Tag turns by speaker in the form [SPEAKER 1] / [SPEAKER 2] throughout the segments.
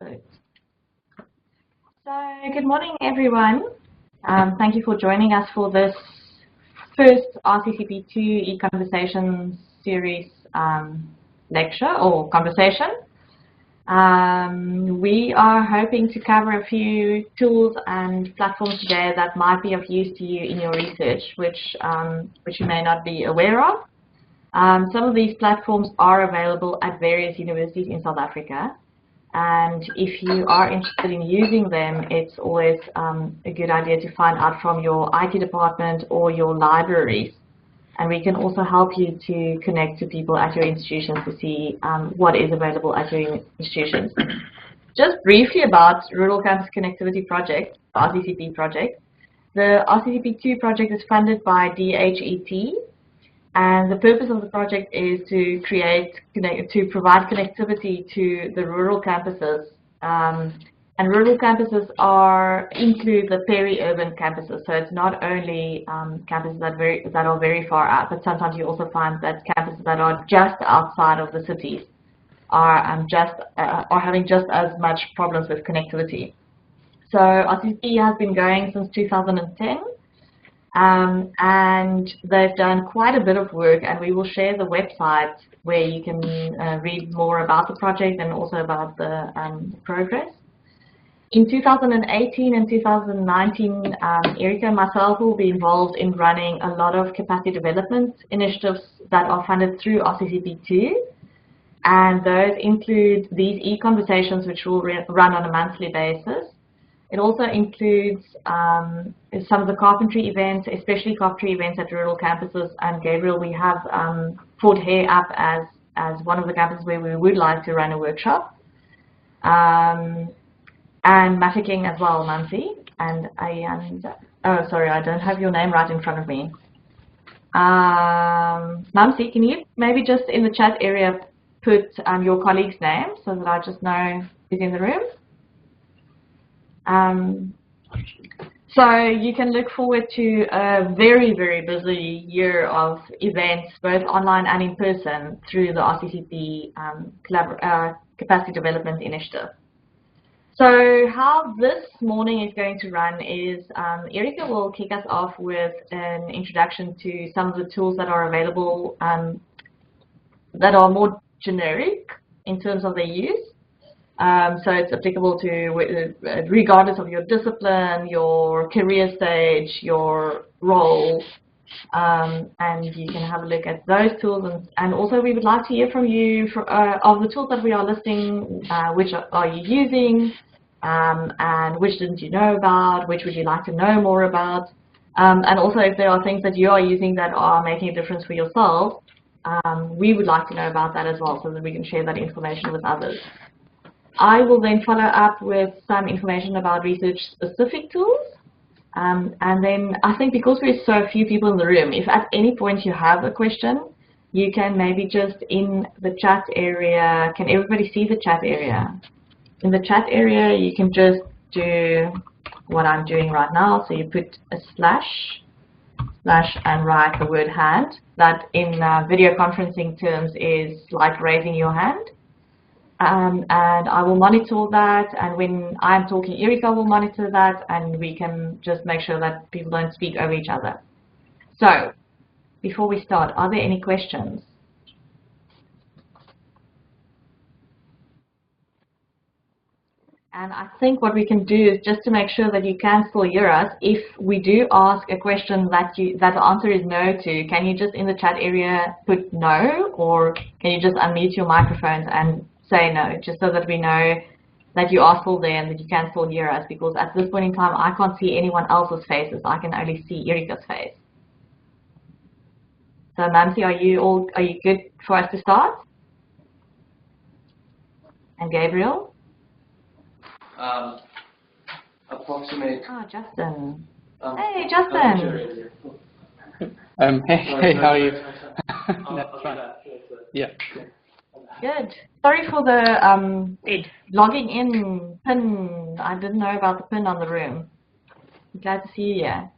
[SPEAKER 1] Good. So, good morning, everyone. Thank you for joining us for this first RCCP2 eConversation series lecture or conversation. We are hoping to cover a few tools and platforms today that might be of use to you in your research, which you may not be aware of. Some of these platforms are available at various universities in South Africa. And if you are interested in using them, it's always a good idea to find out from your IT department or your libraries. And we can also help you to connect to people at your institutions to see what is available at your institutions. Just briefly about Rural Campus Connectivity Project, the RCCP project. The RCCP2 project is funded by DHET. And the purpose of the project is to provide connectivity to the rural campuses. And rural campuses include the peri-urban campuses. So it's not only campuses that are very far out, but sometimes you also find that campuses that are just outside of the cities are having just as much problems with connectivity. So RCCP has been going since 2010. And they've done quite a bit of work, and we will share the website where you can read more about the project and also about the progress. In 2018 and 2019, Erika and myself will be involved in running a lot of capacity development initiatives that are funded through RCCP2. And those include these eConversations, which will run on a monthly basis. It also includes some of the carpentry events, especially carpentry events at rural campuses. And Gabriel, we have Fort Hare up as one of the campuses where we would like to run a workshop. And Mafeking as well, Nancy. And oh, sorry, I don't have your name right in front of me. Nancy, can you maybe just in the chat area put your colleague's name so that I just know who's in the room? So you can look forward to a very, very busy year of events, both online and in person, through the RCCP Capacity Development Initiative. So how this morning is going to run is Erika will kick us off with an introduction to some of the tools that are available that are more generic in terms of their use. So it's applicable to regardless of your discipline, your career stage, your role, and you can have a look at those tools. And also we would like to hear from you of the tools that we are listing, which are you using, and which didn't you know about, which would you like to know more about, and also if there are things that you are using that are making a difference for yourself, we would like to know about that as well so that we can share that information with others. I will then follow up with some information about research-specific tools. And then I think because we're so few people in the room, if at any point you have a question, you can maybe just in the chat area, can everybody see the chat area? In the chat area, you can just do what I'm doing right now. So you put a slash and write the word hand. That in video conferencing terms is like raising your hand. And I will monitor that, and when I'm talking, Erika will monitor that, and we can just make sure that people don't speak over each other. So, before we start, are there any questions? And I think what we can do is just to make sure that you can still hear us, if we do ask a question that the answer is no to, can you just in the chat area put no, or can you just unmute your microphones and say no, just so that we know that you are still there and that you can still hear us, because at this point in time I can't see anyone else's faces. I can only see Erika's face. So Nancy, are you good for us to start? And Gabriel?
[SPEAKER 2] Approximate.
[SPEAKER 1] Oh, Justin. Hey, Justin.
[SPEAKER 3] Hey, how are you? That's fine. Yeah.
[SPEAKER 1] Good. Sorry for the logging in pin. I didn't know about the pin on the room. I'm glad to see you here.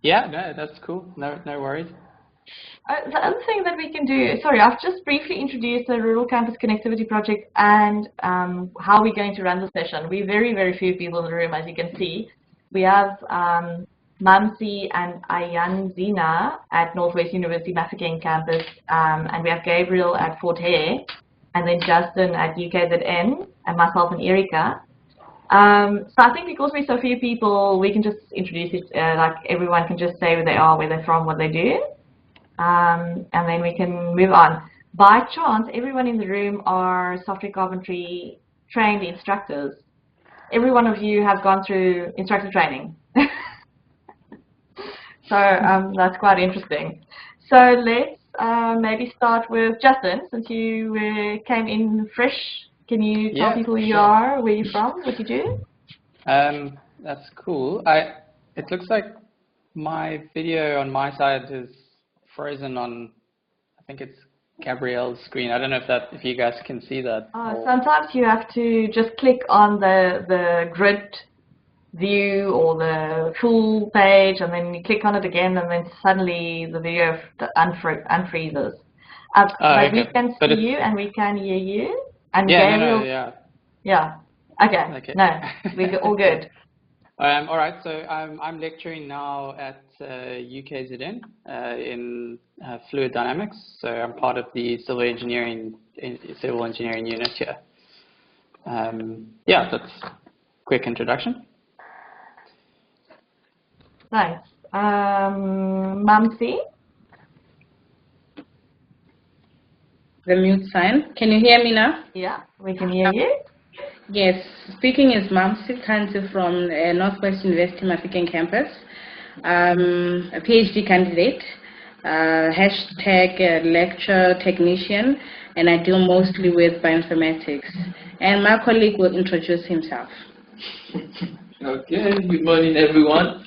[SPEAKER 3] Yeah, no, that's cool. No worries.
[SPEAKER 1] The other thing that we can do, sorry, I've just briefly introduced the Rural Campus Connectivity Project and how we're going to run the session. We're very, very few people in the room, as you can see. We have Mamsi and Ayanzina at Northwest University Mafeking campus, and we have Gabriel at Fort Hare, and then Justin at UKZN, and myself and Erika. So I think because we're so few people, we can just introduce it, like everyone can just say where they are, where they're from, what they do, and then we can move on. By chance, everyone in the room are software carpentry trained instructors. Every one of you have gone through instructor training. So that's quite interesting. So let's maybe start with Justin, since you came in fresh. Can you tell people who you are, where you're from, what you do?
[SPEAKER 4] That's cool. It looks like my video on my side is frozen on, I think it's Gabrielle's screen. I don't know if you guys can see that.
[SPEAKER 1] Sometimes you have to just click on the grid view or the full page, and then you click on it again, and then suddenly the video unfreezes. But we can see you and we can hear you. And Gabriel, yeah. Okay. No, we're all good.
[SPEAKER 4] All right. So I'm lecturing now at UKZN in fluid dynamics. So I'm part of the civil engineering unit here. Yeah, that's a quick introduction.
[SPEAKER 1] Nice. Mamsi?
[SPEAKER 5] The mute sign. Can you hear me now?
[SPEAKER 1] Yeah, we can hear you.
[SPEAKER 5] Yes, speaking is Mamsi, currently from Northwest University Mafeking campus. A PhD candidate, hashtag lecture technician, and I deal mostly with bioinformatics. And my colleague will introduce himself.
[SPEAKER 2] Okay, good morning everyone.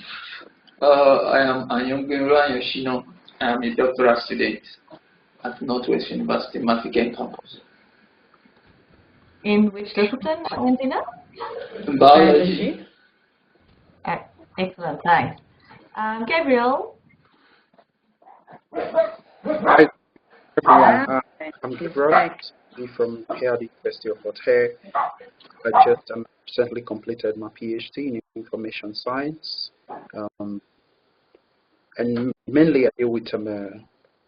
[SPEAKER 2] I am Anyongbinra Yoshino. I am a doctoral student at Northwest University Mafeking campus.
[SPEAKER 1] In which discipline, Anelda?
[SPEAKER 2] Biology.
[SPEAKER 1] Excellent, thanks. Gabriel?
[SPEAKER 6] Hi, everyone. I'm Gabriel from the University of Fort Hare. I just recently completed my PhD in information science. And mainly I deal with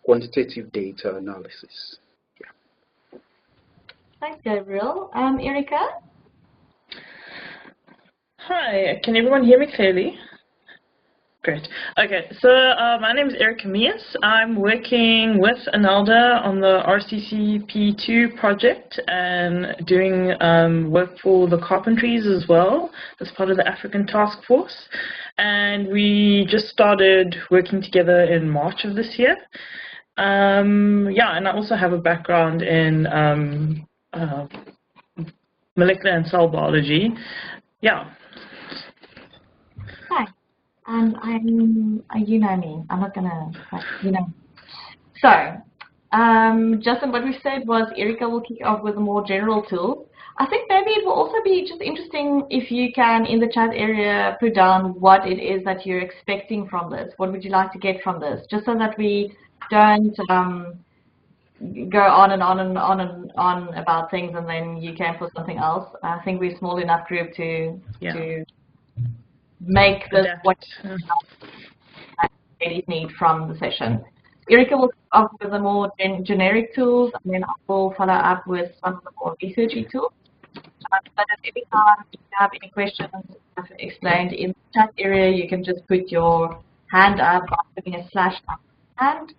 [SPEAKER 6] quantitative data analysis.
[SPEAKER 1] Thanks, Gabriel. Erika?
[SPEAKER 7] Hi, can everyone hear me clearly? Great. Okay, so my name is Erika Mias. I'm working with Anelda on the RCCPII project and doing work for the carpentries as well as part of the African task force. And we just started working together in March of this year. Yeah, and I also have a background in molecular and cell biology. Yeah.
[SPEAKER 1] Hi. And you know me. I'm not gonna, you know. So, Justin, what we said was Erika will kick off with a more general tool. I think maybe it will also be just interesting if you can, in the chat area, put down what it is that you're expecting from this. What would you like to get from this? Just so that we don't go on and on and on and on about things and then you came for something else. I think we're a small enough group to make this what ladies need from the session. Erika will start with the more generic tools, and then I will follow up with some of the more researchy tools. But at any time, if you have any questions, I've explained in the chat area, you can just put your hand up by putting a slash hand.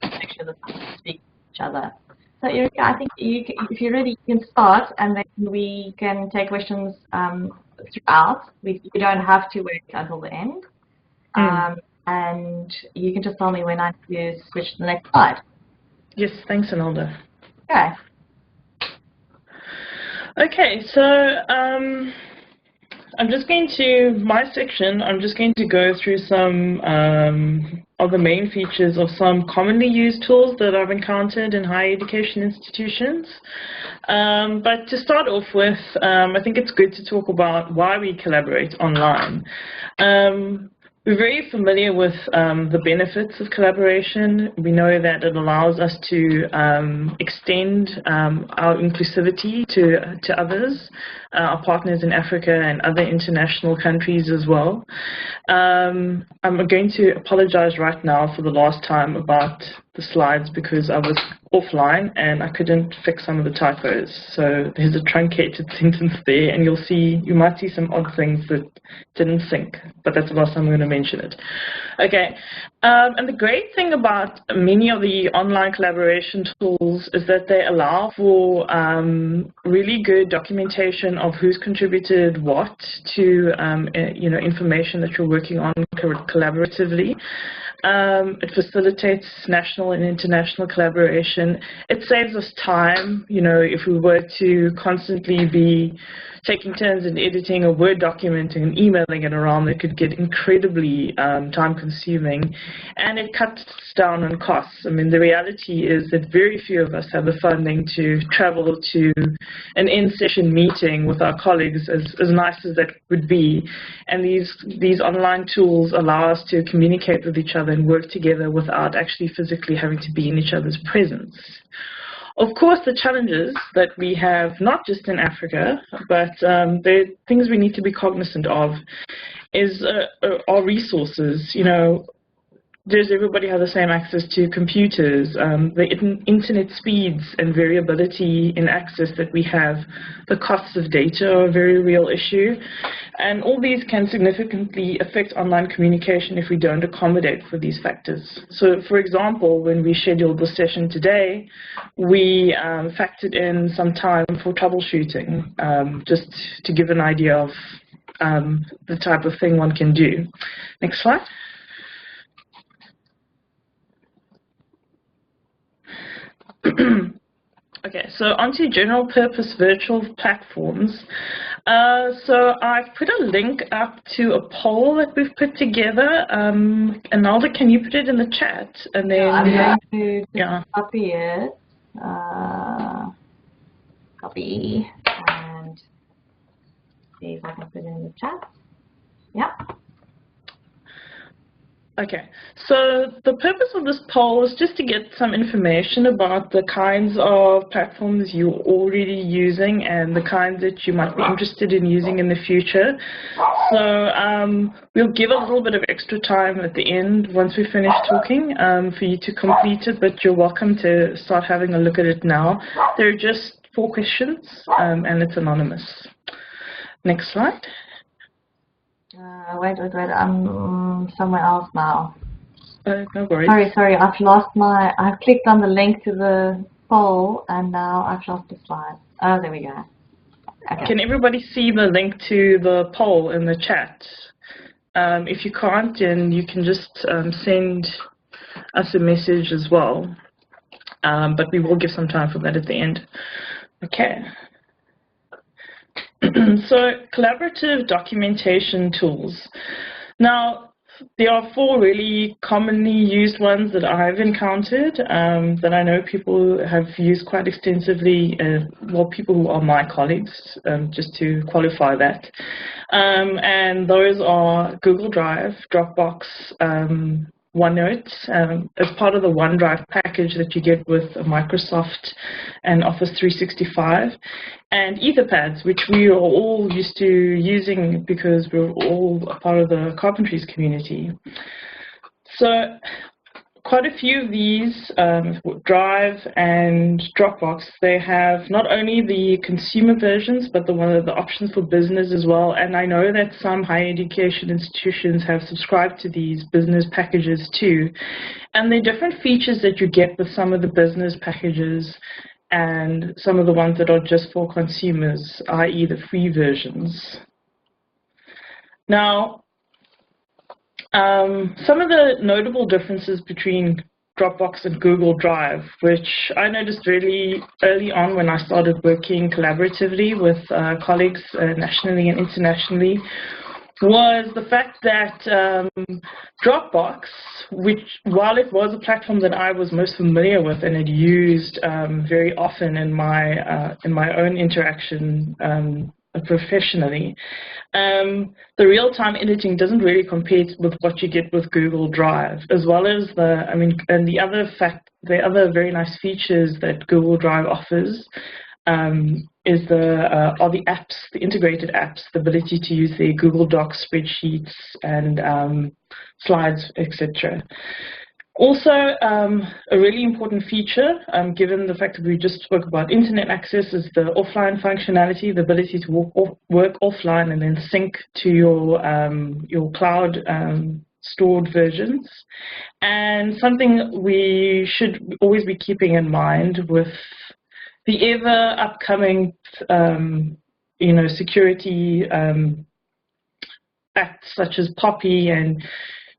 [SPEAKER 1] Make sure that we speak to each other. So Erika, I think if you're ready, you can start, and then we can take questions throughout. You don't have to wait until the end. And you can just tell me when I need to switch to the next slide.
[SPEAKER 7] Yes, thanks, Anelda.
[SPEAKER 1] Okay.
[SPEAKER 7] Okay, so I'm just going to, my section, I'm just going to go through some of the main features of some commonly used tools that I've encountered in higher education institutions. But to start off with, I think it's good to talk about why we collaborate online. we're very familiar with the benefits of collaboration. We know that it allows us to extend our inclusivity to others, our partners in Africa and other international countries as well. I'm going to apologize right now for the last time about the slides because I was offline and I couldn't fix some of the typos. So there's a truncated sentence there, and you might see some odd things that didn't sync, but that's the last time I'm going to mention it. Okay, and the great thing about many of the online collaboration tools is that they allow for really good documentation of who's contributed what to information that you're working on collaboratively. It facilitates national and international collaboration. It saves us time, if we were to constantly be taking turns in editing a Word document and emailing it around, it could get incredibly time-consuming, and it cuts down on costs. I mean, the reality is that very few of us have the funding to travel to an in-session meeting with our colleagues, as nice as that would be, and these online tools allow us to communicate with each other and work together without actually physically having to be in each other's presence. Of course, the challenges that we have, not just in Africa, but the things we need to be cognizant of is our resources. Does everybody have the same access to computers? The internet speeds and variability in access that we have, the costs of data are a very real issue. And all these can significantly affect online communication if we don't accommodate for these factors. So, for example, when we scheduled the session today, we factored in some time for troubleshooting, just to give an idea of the type of thing one can do. Next slide. Okay, so onto general purpose virtual platforms. So I've put a link up to a poll that we've put together. Anelda, can you put it in the chat? And then
[SPEAKER 1] I'm going to copy it. Copy and see if I can put it in the chat. Yeah.
[SPEAKER 7] Okay, so the purpose of this poll is just to get some information about the kinds of platforms you're already using and the kinds that you might be interested in using in the future. So we'll give a little bit of extra time at the end once we finish talking for you to complete it, but you're welcome to start having a look at it now. There are just 4 questions and it's anonymous. Next slide.
[SPEAKER 1] Wait, I'm somewhere else now.
[SPEAKER 7] No worries.
[SPEAKER 1] Sorry, I've clicked on the link to the poll and now I've lost the slide. Oh, there we go. Okay.
[SPEAKER 7] Can everybody see the link to the poll in the chat? If you can't, then you can just send us a message as well. But we will give some time for that at the end. Okay. So, collaborative documentation tools. Now, there are 4 really commonly used ones that I've encountered that I know people have used quite extensively, well, people who are my colleagues, just to qualify that. And those are Google Drive, Dropbox, OneNote, as part of the OneDrive package that you get with Microsoft and Office 365, and Etherpads, which we are all used to using because we're all a part of the Carpentries community. So quite a few of these, Drive and Dropbox, they have not only the consumer versions, but the options for business as well. And I know that some higher education institutions have subscribed to these business packages too. And there are different features that you get with some of the business packages and some of the ones that are just for consumers, i.e. the free versions. Now, some of the notable differences between Dropbox and Google Drive, which I noticed really early on when I started working collaboratively with colleagues nationally and internationally, was the fact that Dropbox, which while it was a platform that I was most familiar with and had used very often in my own interaction professionally. The real-time editing doesn't really compete with what you get with Google Drive, as well as and the other very nice features that Google Drive offers are the apps, the integrated apps, the ability to use the Google Docs spreadsheets and slides, etc. Also, a really important feature, given the fact that we just spoke about internet access, is the offline functionality, the ability to work offline and then sync to your cloud stored versions. And something we should always be keeping in mind with the ever upcoming, security acts such as POPI and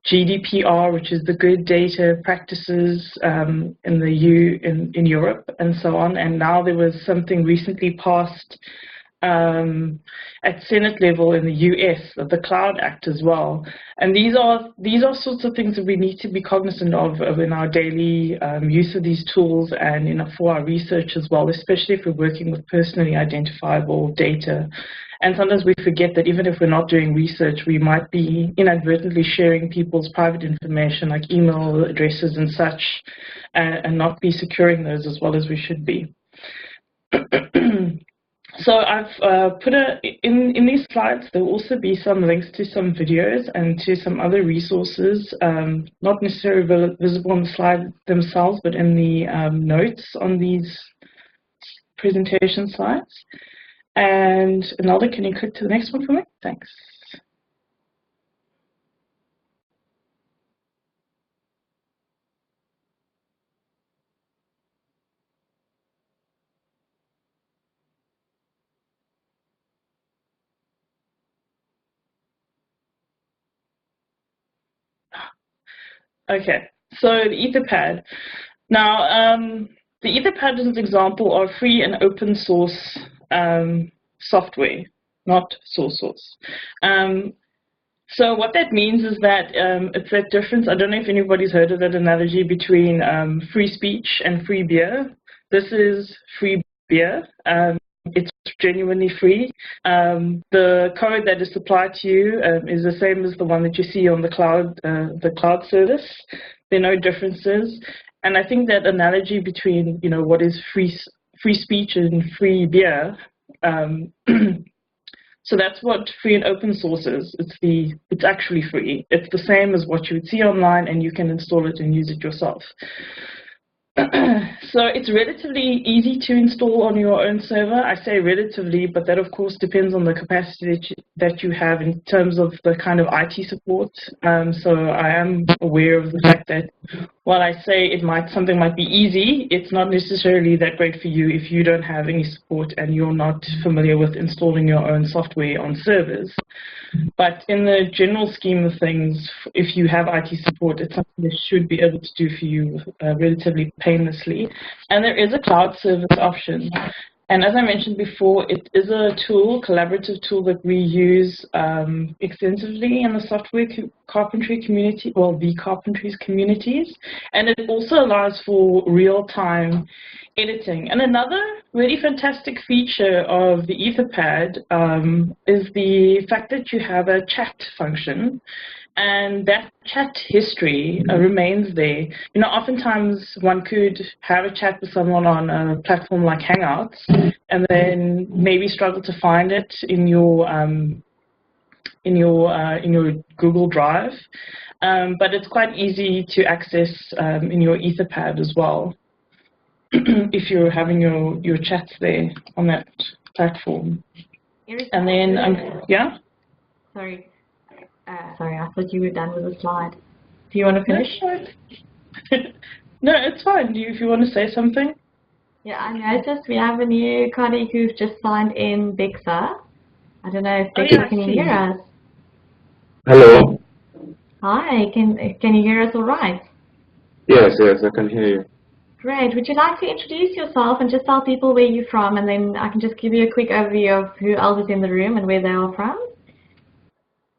[SPEAKER 7] GDPR, which is the Good Data Practices in Europe and so on. And now there was something recently passed at Senate level in the US, the Cloud Act as well. And these are sorts of things that we need to be cognizant of in our daily use of these tools and for our research as well, especially if we're working with personally identifiable data. And sometimes we forget that even if we're not doing research, we might be inadvertently sharing people's private information like email addresses and such, and not be securing those as well as we should be. So I've put in these slides, there will also be some links to some videos and to some other resources, not necessarily visible on the slide themselves, but in the notes on these presentation slides. And Anelda, can you click to the next one for me? Thanks. Okay, so the Etherpad. Now, the Etherpad is an example of free and open source software, not source. So what that means is that it's that difference. I don't know if anybody's heard of that analogy between free speech and free beer. This is free beer. It's genuinely free. The code that is supplied to you is the same as the one that you see on the cloud service. There are no differences. And I think that analogy between what is free speech and free beer. So that's what free and open source is. It's actually free. It's the same as what you would see online, and you can install it and use it yourself. So it's relatively easy to install on your own server. I say relatively, but that of course depends on the capacity that you have in terms of the kind of IT support. So I am aware of the fact that while I say something might be easy, it's not necessarily that great for you if you don't have any support and you're not familiar with installing your own software on servers. But in the general scheme of things, if you have IT support, it's something they should be able to do for you relatively painlessly. And there is a cloud service option. And as I mentioned before, it is a tool, collaborative tool that we use extensively in the software carpentry community, well, the carpentries communities. And it also allows for real-time editing. And another really fantastic feature of the Etherpad is the fact that you have a chat function. And that chat history remains there. Oftentimes one could have a chat with someone on a platform like Hangouts, and then maybe struggle to find it in your Google Drive. But it's quite easy to access in your Etherpad as well, if you're having your chats there on that platform. And then, yeah.
[SPEAKER 1] Sorry, I thought you were done with the slide. Do you want to finish?
[SPEAKER 7] No, it's fine. If you want to say something.
[SPEAKER 1] Yeah, I noticed we have a new colleague who's just signed in, Bexa. I don't know if Bexa can you hear us?
[SPEAKER 8] Hello.
[SPEAKER 1] Hi, can you hear us all right?
[SPEAKER 8] Yes, I can hear you.
[SPEAKER 1] Great. Would you like to introduce yourself and just tell people where you're from, and then I can just give you a quick overview of who else is in the room and where they are from?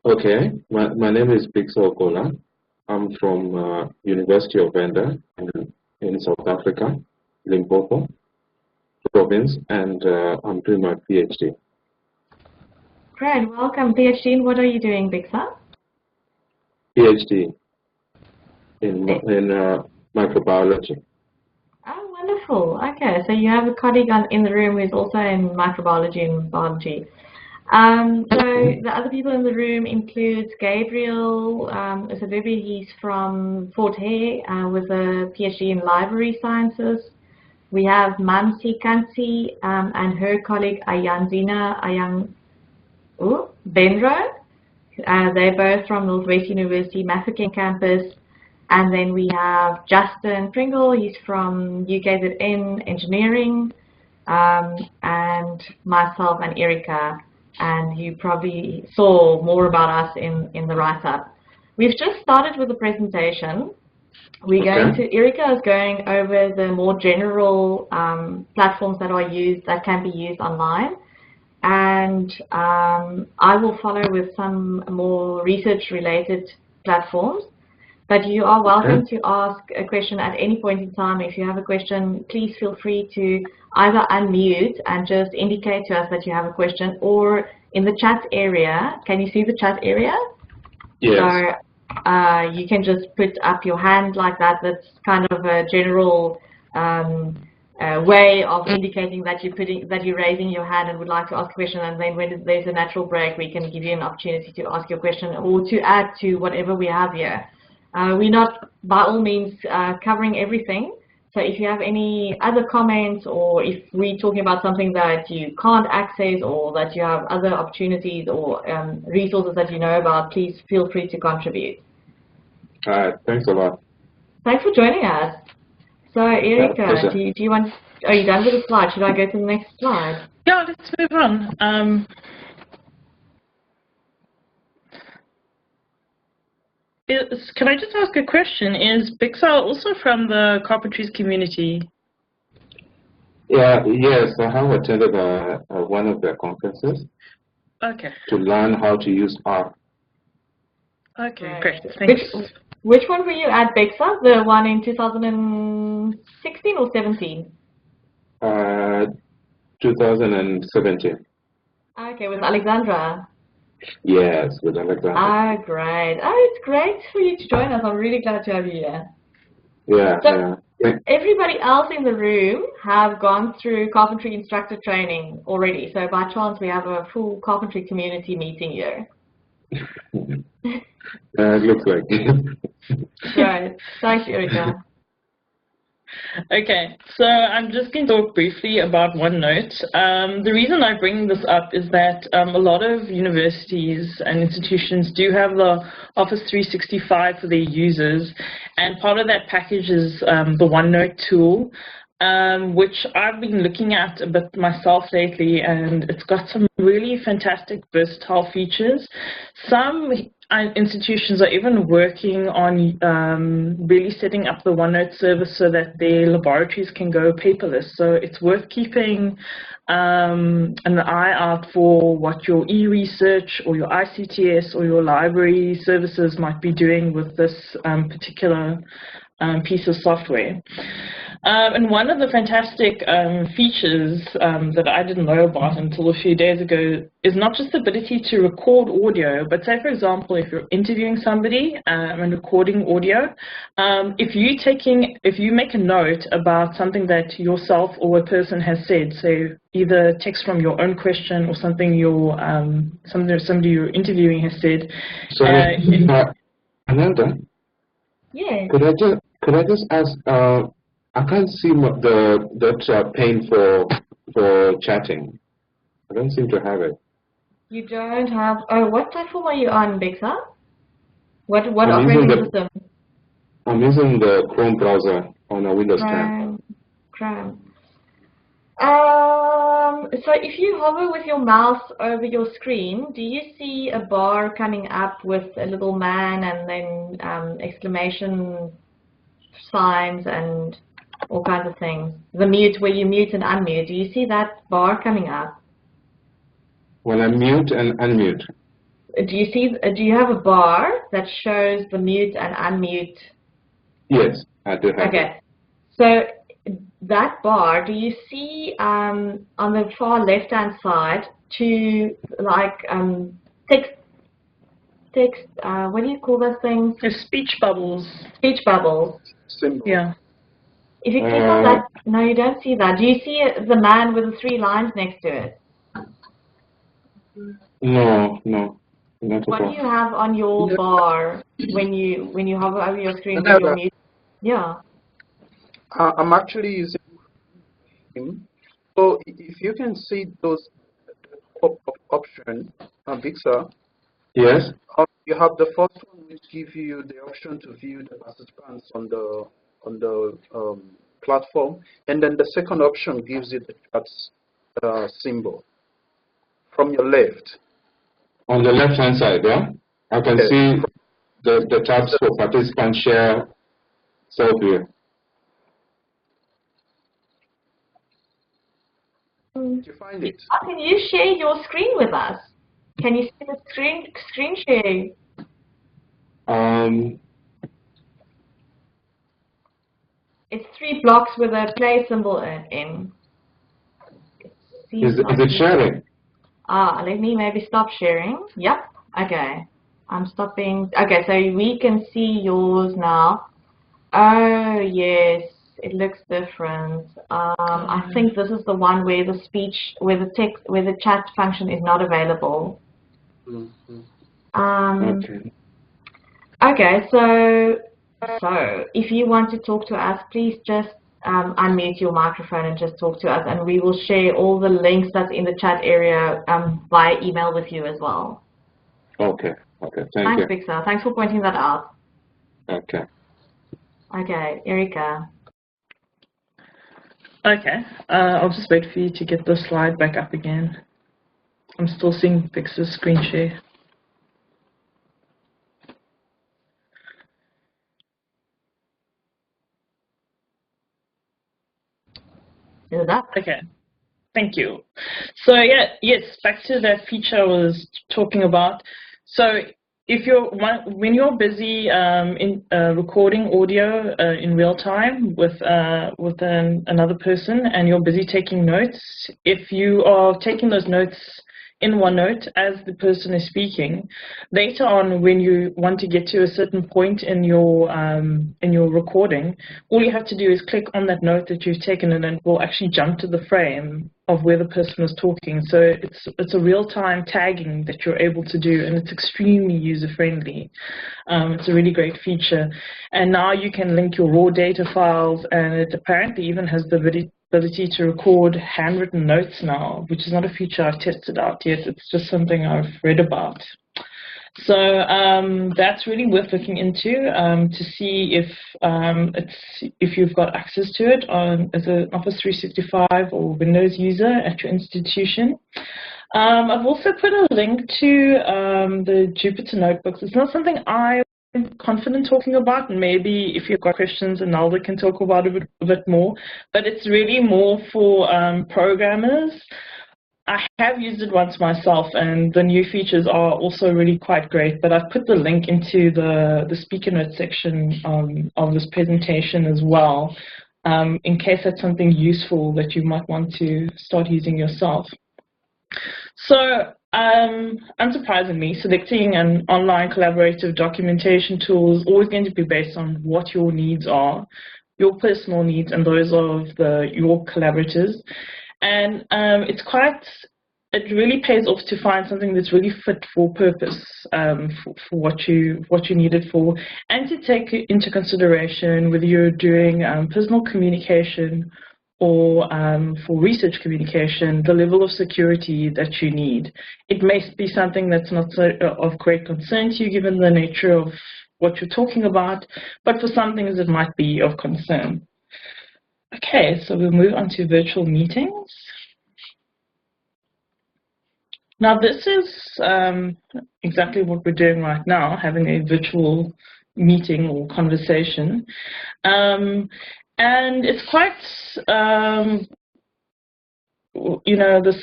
[SPEAKER 8] Okay, my name is Bixo Okola. I'm from University of Venda in South Africa, Limpopo province, and I'm doing my PhD.
[SPEAKER 1] Great, welcome. PhD in what are you doing, Bixa?
[SPEAKER 8] PhD in microbiology.
[SPEAKER 1] Oh, wonderful. Okay, so you have a colleague in the room who's also in microbiology and biology. So the other people in the room includes Gabriel Isavibi. He's from Fort Hare with a PhD in library sciences. We have Mamsi Kansi and her colleague Ayanzina Benro. They're both from Northwest University Mafeking campus. And then we have Justin Pringle. He's from UKZN Engineering, and myself and Erika. And you probably saw more about us in the write-up. We've just started with the presentation. We're going to, Erika is going over the more general platforms that are used, that can be used online. And I will follow with some more research-related platforms. But you are welcome to ask a question at any point in time. If you have a question, please feel free to either unmute and just indicate to us that you have a question, or in the chat area. Can you see the chat area?
[SPEAKER 8] Yes.
[SPEAKER 1] So you can just put up your hand like that. That's kind of a general way of indicating that you're raising your hand and would like to ask a question. And then when there's a natural break, we can give you an opportunity to ask your question or to add to whatever we have here. We're not, by all means, covering everything. So if you have any other comments, or if we're talking about something that you can't access, or that you have other opportunities or resources that you know about, please feel free to contribute.
[SPEAKER 8] All right, thanks a lot.
[SPEAKER 1] Thanks for joining us. So Erika, do you want, are you done with the slide? Should I go to the next slide?
[SPEAKER 7] Yeah, let's move on. Can I just ask a question? Is Bixa also from the carpentries community?
[SPEAKER 8] Yeah, yes, I have attended one of their conferences.
[SPEAKER 7] Okay.
[SPEAKER 8] To learn how to use R.
[SPEAKER 7] Okay, great. Thanks.
[SPEAKER 1] Which one were you at, Bixa? The one in 2016 or 17?
[SPEAKER 8] 2017.
[SPEAKER 1] Okay, with Alexandra.
[SPEAKER 8] Yes, with Alexandra.
[SPEAKER 1] Ah, great. Oh, it's great for you to join us. I'm really glad to have you here.
[SPEAKER 8] Yeah,
[SPEAKER 1] so everybody else in the room have gone through carpentry instructor training already. So by chance, we have a full carpentry community meeting here.
[SPEAKER 8] It looks like it.
[SPEAKER 1] Right. Thanks, Erika.
[SPEAKER 7] Okay, so I'm just going to talk briefly about OneNote. The reason I bring this up is that a lot of universities and institutions do have the Office 365 for their users, and part of that package is the OneNote tool, which I've been looking at a bit myself lately, and it's got some really fantastic versatile features. Some institutions are even working on really setting up the OneNote service so that their laboratories can go paperless. So it's worth keeping an eye out for what your e-research or your ICTS or your library services might be doing with this particular piece of software. And one of the fantastic features that I didn't know about until a few days ago is not just the ability to record audio, but say, for example, if you're interviewing somebody and recording audio, if you make a note about something that yourself or a person has said, so either text from your own question or something somebody you're interviewing has said.
[SPEAKER 8] So, Anelda?
[SPEAKER 1] Yeah.
[SPEAKER 8] Could I just ask? I can't see that pane for chatting. I don't seem to have it.
[SPEAKER 1] You don't have. Oh, what platform are you on, Bixa? What operating system?
[SPEAKER 8] I'm using the Chrome browser on a Windows 10.
[SPEAKER 1] Chrome. So if you hover with your mouse over your screen, do you see a bar coming up with a little man and then exclamation signs and all kinds of things? The mute, where you mute and unmute. Do you see that bar coming up?
[SPEAKER 8] When I mute and unmute.
[SPEAKER 1] Do you have a bar that shows the mute and unmute?
[SPEAKER 8] Yes, I do have.
[SPEAKER 1] Okay. So that bar, do you see on the far left-hand side two text? What do you call those things?
[SPEAKER 7] The speech bubbles.
[SPEAKER 1] Speech bubbles.
[SPEAKER 6] Symbol.
[SPEAKER 7] Yeah.
[SPEAKER 1] If you click on that, no, you don't see that. Do you see the man with the 3 lines next to it?
[SPEAKER 8] No, not at
[SPEAKER 1] What do
[SPEAKER 8] all.
[SPEAKER 1] you have on your bar when you hover over your screen? Yeah.
[SPEAKER 6] I'm actually using him. So if you can see those options, Victor.
[SPEAKER 8] Yes.
[SPEAKER 6] You have the first one, which gives you the option to view the participants on the platform, and then the second option gives you the chat symbol from your left.
[SPEAKER 8] On the left-hand side, yeah, I can see the tabs for participant share self-view.
[SPEAKER 6] Did you find it?
[SPEAKER 1] How can you share your screen with us? Can you see the screen share? It's 3 blocks with a play symbol in.
[SPEAKER 8] Is it sharing?
[SPEAKER 1] Let me maybe stop sharing. Yep. Okay. I'm stopping. Okay, so we can see yours now. Oh yes, it looks different. I think this is the one where the where the chat function is not available. Okay, so if you want to talk to us, please just unmute your microphone and just talk to us, and we will share all the links that's in the chat area via email with you as well.
[SPEAKER 8] Okay. Okay.
[SPEAKER 1] Thanks,
[SPEAKER 8] you.
[SPEAKER 1] Victor. Thanks for pointing that out.
[SPEAKER 8] Okay.
[SPEAKER 1] Okay, Erika.
[SPEAKER 7] Okay. I'll just wait for you to get the slide back up again. I'm still seeing Victor's screen share.
[SPEAKER 1] Is that?
[SPEAKER 7] Okay. Thank you. So yeah, yes, back to that feature I was talking about. So if when you're busy in recording audio in real time with another person, and you're busy taking notes, if you are taking those notes in OneNote as the person is speaking, later on when you want to get to a certain point in your recording, all you have to do is click on that note that you've taken, and it will actually jump to the frame of where the person was talking. So it's a real-time tagging that you're able to do, and it's extremely user-friendly. It's a really great feature. And now you can link your raw data files, and it apparently even has the ability to record handwritten notes now, which is not a feature I've tested out yet. It's just something I've read about. So that's really worth looking into to see if you've got access to it as an Office 365 or Windows user at your institution. I've also put a link to the Jupyter Notebooks. It's not something I'm confident talking about, and maybe if you've got questions, Anelda can talk about it a bit more, but it's really more for programmers. I have used it once myself, and the new features are also really quite great, but I've put the link into the speaker notes section of this presentation as well, in case that's something useful that you might want to start using yourself. So, unsurprisingly, selecting an online collaborative documentation tool is always going to be based on what your needs are, your personal needs and those of your collaborators. And it really pays off to find something that's really fit for purpose, for what you need it for, and to take into consideration whether you're doing personal communication or for research communication, the level of security that you need. It may be something that's not of great concern to you given the nature of what you're talking about, but for some things it might be of concern. Okay, so we'll move on to virtual meetings. Now this is exactly what we're doing right now, having a virtual meeting or conversation. And it's quite, the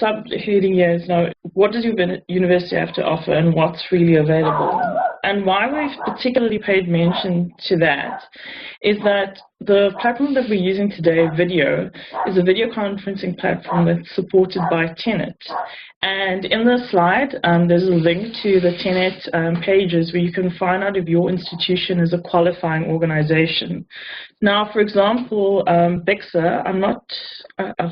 [SPEAKER 7] subheading here is now, what does your university have to offer and what's really available? And why we've particularly paid mention to that is that the platform that we're using today, video, is a video conferencing platform that's supported by TENET. And in the slide, there's a link to the TENET pages where you can find out if your institution is a qualifying organization. Now, for example, BEXA, I'm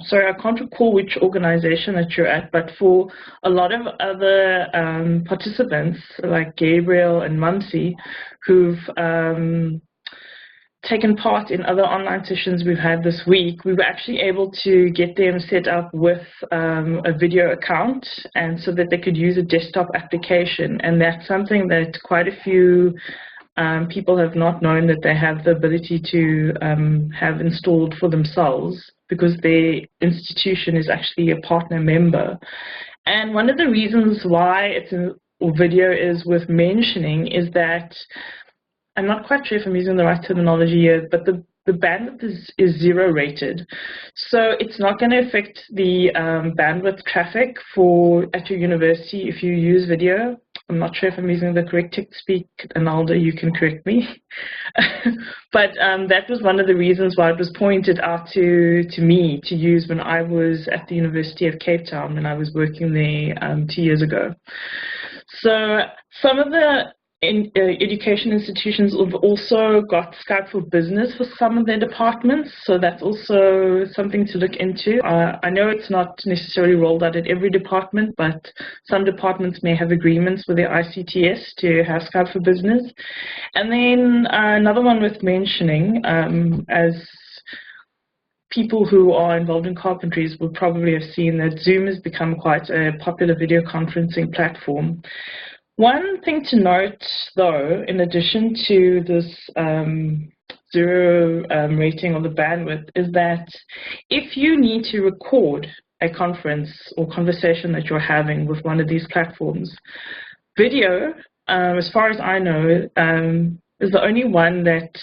[SPEAKER 7] sorry, I can't recall which organization that you're at, but for a lot of other participants, like Gabriel and Mumsy, who've taken part in other online sessions we've had this week, we were actually able to get them set up with a video account, and so that they could use a desktop application. And that's something that quite a few people have not known that they have the ability to have installed for themselves, because their institution is actually a partner member. And one of the reasons why it's video is worth mentioning is that, I'm not quite sure if I'm using the right terminology here, but the bandwidth is 0 rated. So it's not going to affect the bandwidth traffic at your university if you use video. I'm not sure if I'm using the correct text speak. Anelda, you can correct me. But that was one of the reasons why it was pointed out to me to use when I was at the University of Cape Town, when I was working there 2 years ago. So some of the education institutions have also got Skype for Business for some of their departments, so that's also something to look into. I know it's not necessarily rolled out at every department, but some departments may have agreements with their ICTS to have Skype for Business. And then another one worth mentioning, as people who are involved in carpentries will probably have seen that Zoom has become quite a popular video conferencing platform. One thing to note, though, in addition to this 0 rating of the bandwidth, is that if you need to record a conference or conversation that you're having with one of these platforms, video, as far as I know, is the only one that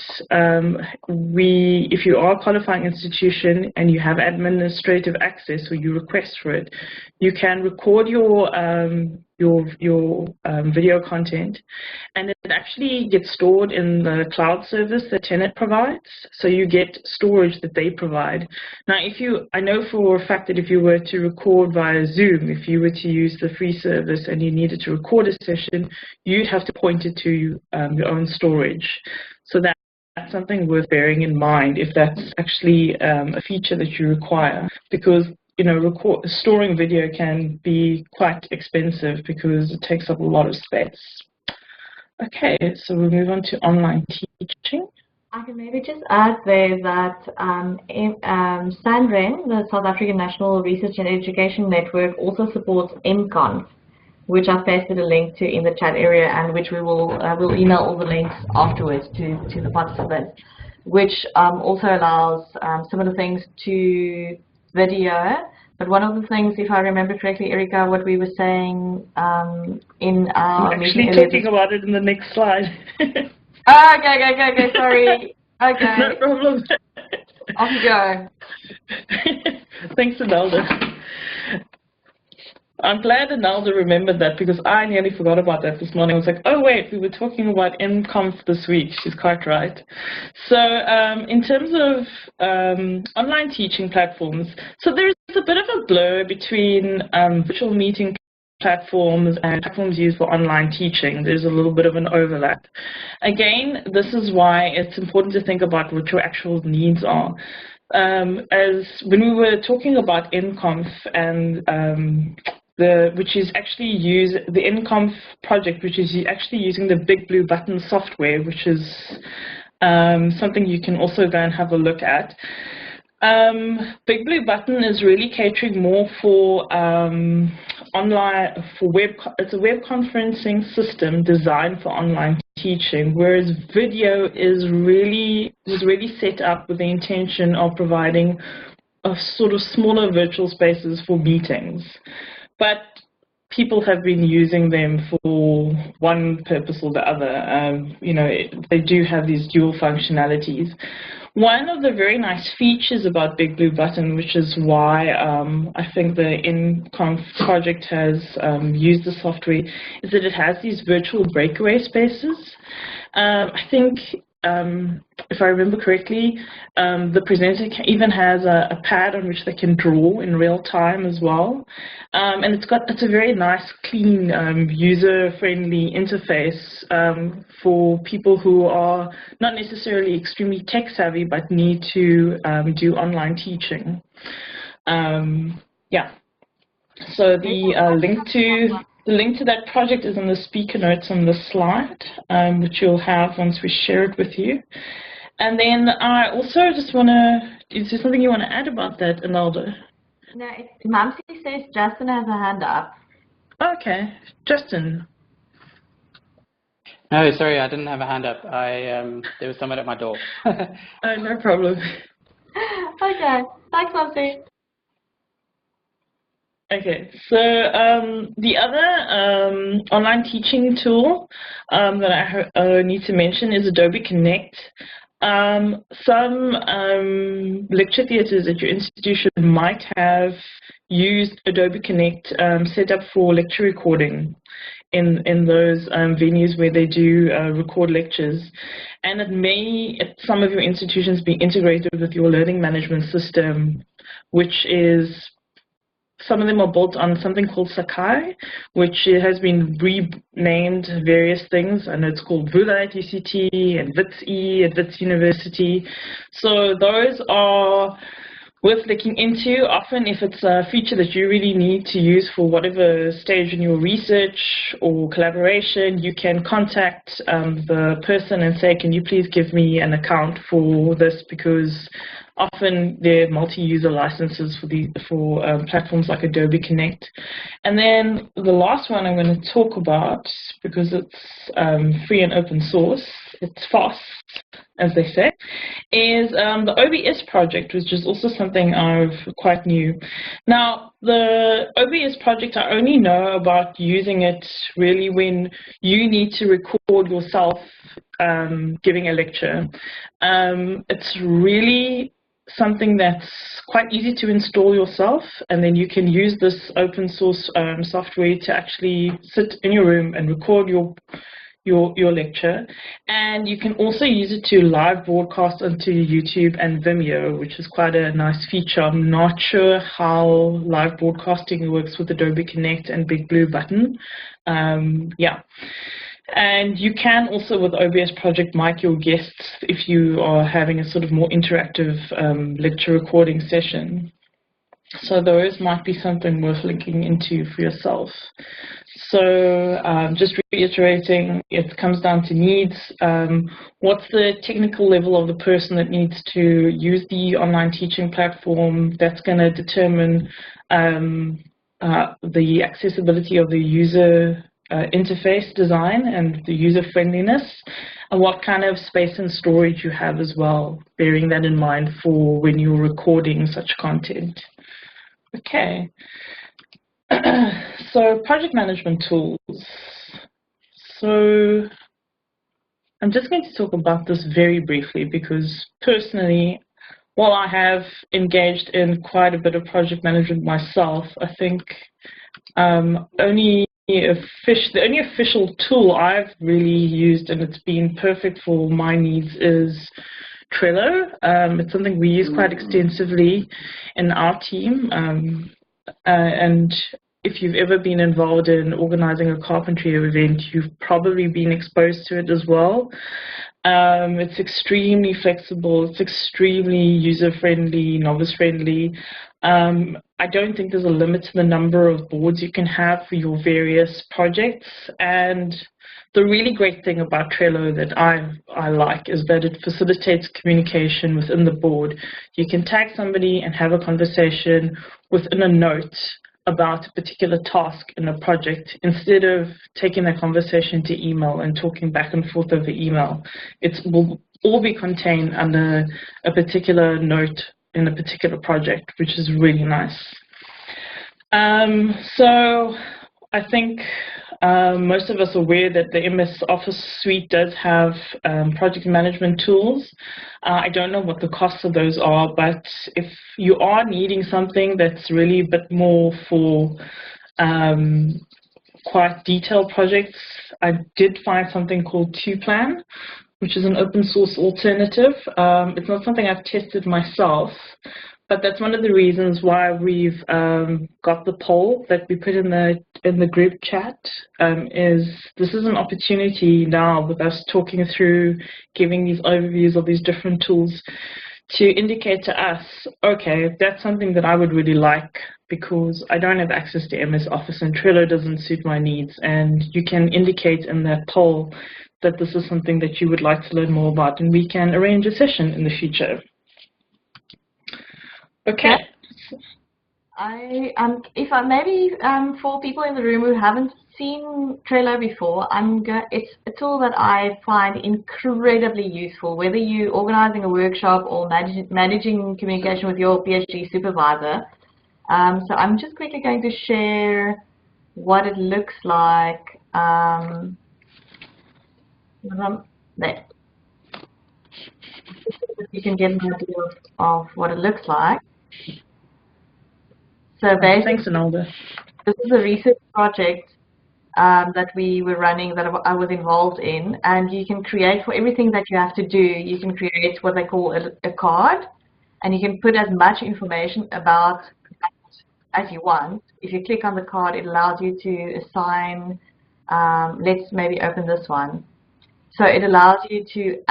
[SPEAKER 7] if you are a qualifying institution and you have administrative access or you request for it, you can record your video content, and it actually gets stored in the cloud service that TENET provides. So you get storage that they provide. Now, I know for a fact that if you were to record via Zoom, if you were to use the free service and you needed to record a session, you'd have to point it to your own storage. So that's something worth bearing in mind if that's actually a feature that you require, because storing video can be quite expensive because it takes up a lot of space. Okay, so we'll move on to online teaching.
[SPEAKER 1] I can maybe just add there that SANREN, the South African National Research and Education Network, also supports eConf, which I've pasted a link to in the chat area, and which we'll email all the links afterwards to the participants, which also allows similar things to video. But one of the things, if I remember correctly, Erika, what we were saying in our
[SPEAKER 7] meeting, actually talking about it in the next slide.
[SPEAKER 1] Oh, okay, sorry. Okay.
[SPEAKER 7] No problem.
[SPEAKER 1] Off you go.
[SPEAKER 7] Thanks, Anelda. I'm glad Anelda remembered that, because I nearly forgot about that this morning. I was like, oh wait, we were talking about eConf this week. She's quite right. So in terms of online teaching platforms, so there's a bit of a blur between virtual meeting platforms and platforms used for online teaching. There's a little bit of an overlap. Again, this is why it's important to think about what your actual needs are. As when we were talking about eConf and which is actually the eConf project, which is actually using the Big Blue Button software, which is something you can also go and have a look at. Big Blue Button is really catering more for it's a web conferencing system designed for online teaching, whereas video was really set up with the intention of providing a sort of smaller virtual spaces for meetings. But people have been using them for one purpose or the other. They do have these dual functionalities. One of the very nice features about Big Blue Button, which is why I think the eConf project has used the software, is that it has these virtual breakaway spaces. I think if I remember correctly, the presenter even has a pad on which they can draw in real time as well. And it's a very nice, clean, user-friendly interface for people who are not necessarily extremely tech-savvy but need to do online teaching. Yeah. So the link to that project is in the speaker notes on the slide, which you'll have once we share it with you. And then I also just want to, is there something you want to add about that, Anelda?
[SPEAKER 1] No, Mamsi says Justin has a hand up.
[SPEAKER 7] Okay, Justin.
[SPEAKER 4] No, sorry, I didn't have a hand up. There was someone at my door.
[SPEAKER 7] Oh, no problem.
[SPEAKER 1] Okay, thanks, Mamsi.
[SPEAKER 7] Okay, so the other online teaching tool that I need to mention is Adobe Connect. Some lecture theatres at your institution might have used Adobe Connect set up for lecture recording in those venues where they do record lectures. And it may, at some of your institutions, be integrated with your learning management system, which is, some of them are built on something called Sakai, which has been renamed various things, and it's called Vula at UCT and WITS-E at WITS University. So those are worth looking into. Often if it's a feature that you really need to use for whatever stage in your research or collaboration, you can contact the person and say, can you please give me an account for this, because often they're multi-user licenses for platforms like Adobe Connect. And then the last one I'm going to talk about, because it's free and open source, it's fast, as they say, is the OBS project, which is also something I've quite new. Now, the OBS project, I only know about using it really when you need to record yourself giving a lecture. It's really something that's quite easy to install yourself, and then you can use this open source software to actually sit in your room and record your lecture. And you can also use it to live broadcast onto YouTube and Vimeo, which is quite a nice feature. I'm not sure how live broadcasting works with Adobe Connect and Big Blue Button. Yeah. And you can also, with OBS project, mic your guests if you are having a sort of more interactive lecture recording session. So those might be something worth looking into for yourself. So just reiterating, it comes down to needs. What's the technical level of the person that needs to use the online teaching platform? That's going to determine the accessibility of the user interface design and the user friendliness, and what kind of space and storage you have as well, bearing that in mind for when you're recording such content. Okay, so project management tools. So I'm just going to talk about this very briefly, because personally, while I have engaged in quite a bit of project management myself, I think the only official tool I've really used, and it's been perfect for my needs, is Trello. It's something we use quite extensively in our team. And if you've ever been involved in organizing a carpentry event, you've probably been exposed to it as well. It's extremely flexible, it's extremely user-friendly, novice-friendly. I don't think there's a limit to the number of boards you can have for your various projects. And the really great thing about Trello that I like is that it facilitates communication within the board. You can tag somebody and have a conversation within a note about a particular task in a project, instead of taking that conversation to email and talking back and forth over email. It will all be contained under a particular note in a particular project, which is really nice. So I think most of us are aware that the MS Office suite does have project management tools. I don't know what the costs of those are, but if you are needing something that's really a bit more for quite detailed projects, I did find something called 2Plan, which is an open source alternative. It's not something I've tested myself, but that's one of the reasons why we've got the poll that we put in the group chat. This is an opportunity now with us talking through, giving these overviews of these different tools to indicate to us, okay, that's something that I would really like because I don't have access to MS Office and Trello doesn't suit my needs. And you can indicate in that poll that this is something that you would like to learn more about, and we can arrange a session in the future. Okay. For people in the room who haven't seen Trello before, it's a tool that I find incredibly useful, whether you're organizing a workshop or managing communication with your PhD supervisor. So I'm just quickly going to share what it looks like. There. You can get an idea of what it looks like. So basically, thanks, Anelda.
[SPEAKER 1] This is a research project that we were running, that I was involved in, and you can create, for everything that you have to do, you can create what they call a card, and you can put as much information about that as you want. If you click on the card, it allows you to assign, let's maybe open this one. So it allows you to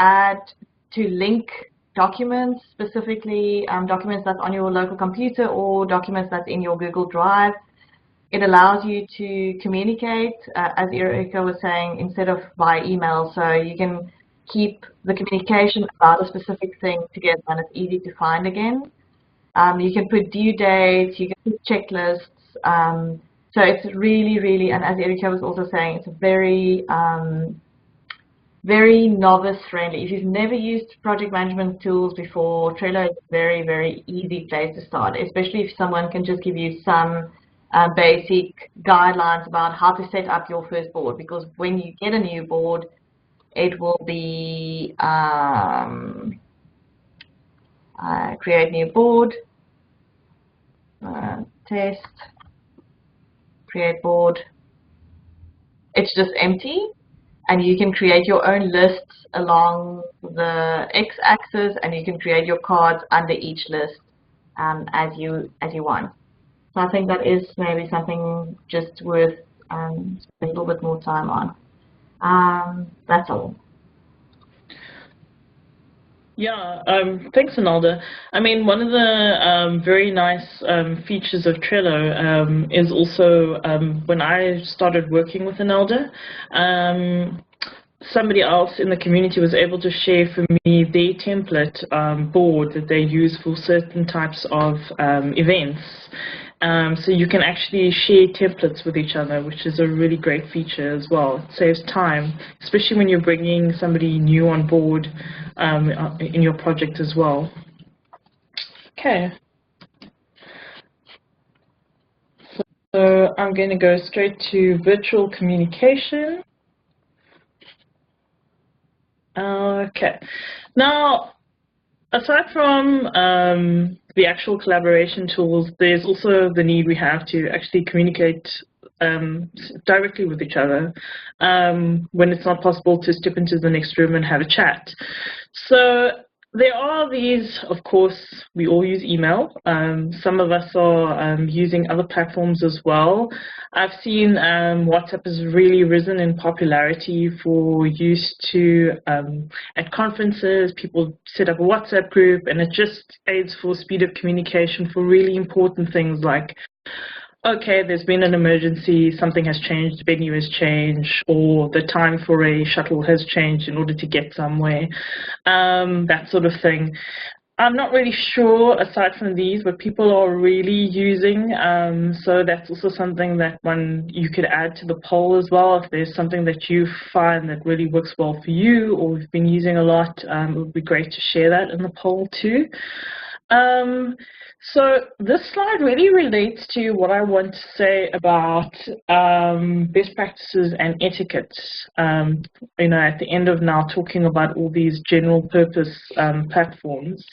[SPEAKER 1] link documents, specifically documents that's on your local computer or documents that's in your Google Drive. It allows you to communicate, as Erika was saying, instead of by email, so you can keep the communication about a specific thing together and it's easy to find again. You can put due dates, you can put checklists, so it's really, really, and as Erika was also saying, it's a very novice friendly. If you've never used project management tools before, Trello is a very, very easy place to start, especially if someone can just give you some basic guidelines about how to set up your first board, because when you get a new board, it will be create new board, test, create board. It's just empty. And you can create your own lists along the x-axis, and you can create your cards under each list as you want. So I think that is maybe something just worth spending a little bit more time on. That's all.
[SPEAKER 7] Yeah, thanks, Anelda. I mean, one of the very nice features of Trello is also when I started working with Anelda, somebody else in the community was able to share for me their template board that they use for certain types of events. So you can actually share templates with each other, which is a really great feature as well. It saves time, especially when you're bringing somebody new on board in your project as well. Okay. So I'm going to go straight to virtual communication. Okay. Now, aside from the actual collaboration tools, there's also the need we have to actually communicate directly with each other when it's not possible to step into the next room and have a chat. So there are these, of course, we all use email. Some of us are using other platforms as well. I've seen WhatsApp has really risen in popularity for use to, at conferences, people set up a WhatsApp group, and it just aids for speed of communication for really important things like, okay, there's been an emergency, something has changed, the venue has changed, or the time for a shuttle has changed in order to get somewhere, that sort of thing. I'm not really sure, aside from these, what people are really using, so that's also something that you could add to the poll as well. If there's something that you find that really works well for you or you've been using a lot, it would be great to share that in the poll too. So this slide really relates to what I want to say about best practices and etiquette. You know, at the end of now talking about all these general purpose platforms.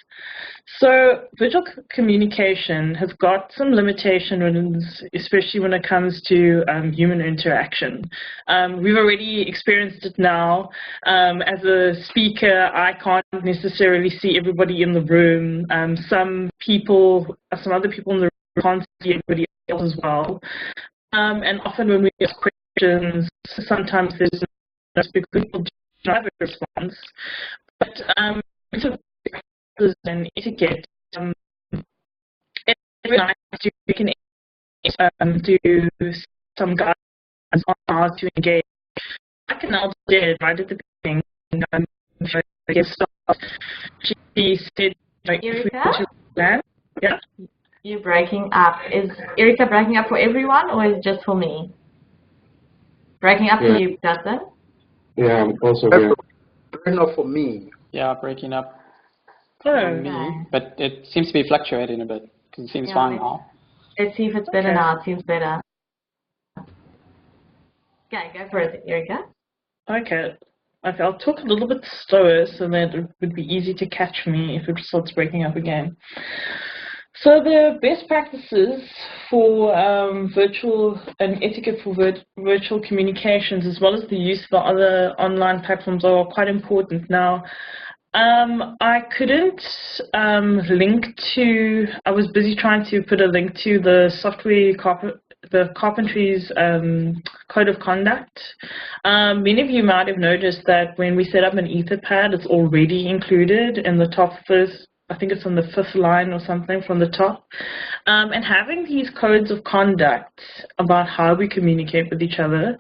[SPEAKER 7] So virtual communication has got some limitations, especially when it comes to human interaction. We've already experienced it now. As a speaker, I can't necessarily see everybody in the room. Some other people in the room can't see everybody else as well. And often when we ask questions, sometimes there's no because people don't have a response. But and etiquette, it's very nice to do some guidelines on how to engage. Like Anelda did right at the beginning. She said, like,
[SPEAKER 1] Erika?
[SPEAKER 7] Yeah?
[SPEAKER 1] You're breaking up. Is Erika breaking up for everyone, or is it just for me? Breaking up for you, Justin?
[SPEAKER 8] Yeah, I'm also here.
[SPEAKER 6] Breaking up for me.
[SPEAKER 4] Yeah, breaking up.
[SPEAKER 7] Oh,
[SPEAKER 4] Me, but it seems to be fluctuating a bit because it seems fine now.
[SPEAKER 1] Let's see if it's better now. It seems better. Okay, go for it, Erika.
[SPEAKER 7] Okay, I'll talk a little bit slower so that it would be easy to catch me if it starts breaking up again. So the best practices for virtual and etiquette for virtual communications, as well as the use of the other online platforms, are quite important. Now, I couldn't link to, I was busy trying to put a link to the carpentry's code of conduct. Many of you might have noticed that when we set up an Etherpad, it's already included in the top first, I think it's on the 5th line or something from the top. And having these codes of conduct about how we communicate with each other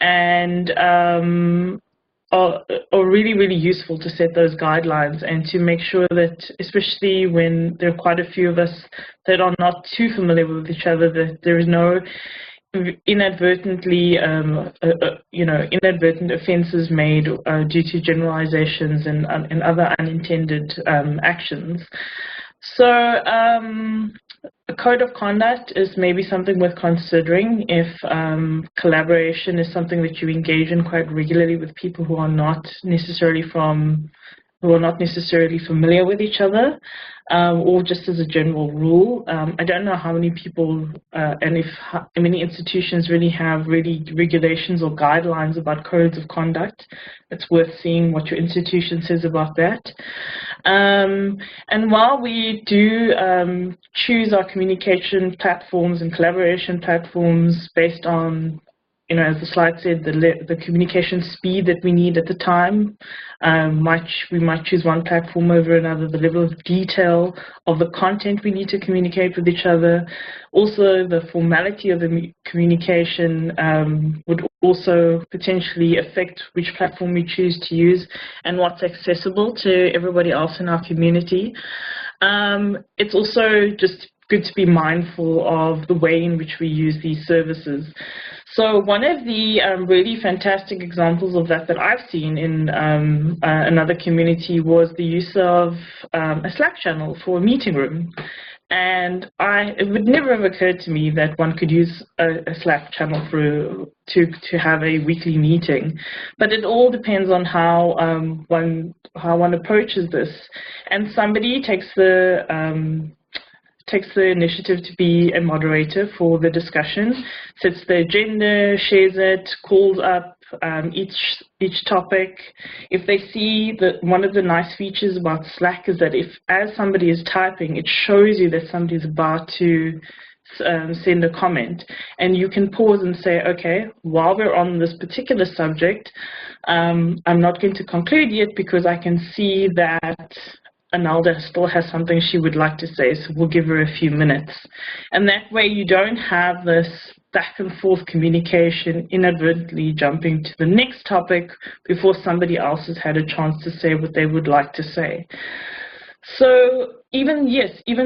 [SPEAKER 7] and are really, really useful to set those guidelines and to make sure that, especially when there are quite a few of us that are not too familiar with each other, that there is no inadvertently, inadvertent offences made due to generalizations and other unintended actions. So a code of conduct is maybe something worth considering if collaboration is something that you engage in quite regularly with people who are not necessarily familiar with each other, or just as a general rule. I don't know how many people and if many institutions really have regulations or guidelines about codes of conduct. It's worth seeing what your institution says about that. And while we do choose our communication platforms and collaboration platforms based on, you know, as the slide said, the communication speed that we need at the time, we might choose one platform over another, the level of detail of the content we need to communicate with each other. Also, the formality of the communication would also potentially affect which platform we choose to use and what's accessible to everybody else in our community. It's also just good to be mindful of the way in which we use these services. So one of the really fantastic examples of that I've seen in another community was the use of a Slack channel for a meeting room. And it would never have occurred to me that one could use a Slack channel to have a weekly meeting. But it all depends on how one approaches this. And somebody takes the initiative to be a moderator for the discussion, sets the agenda, shares it, calls up each topic. If they see that one of the nice features about Slack is that as somebody is typing, it shows you that somebody is about to send a comment, and you can pause and say, okay, while we're on this particular subject, I'm not going to conclude yet because I can see that Anelda still has something she would like to say, so we'll give her a few minutes. And that way you don't have this back and forth communication inadvertently jumping to the next topic before somebody else has had a chance to say what they would like to say. So even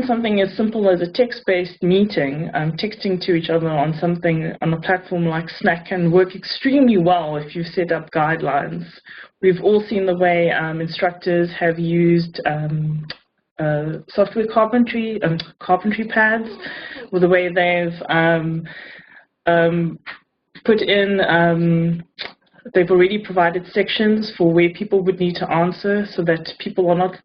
[SPEAKER 7] something as simple as a text-based meeting, texting to each other on a platform like Slack can work extremely well if you've set up guidelines. We've all seen the way instructors have used software carpentry pads, with the way they've put in. They've already provided sections for where people would need to answer, so that people are not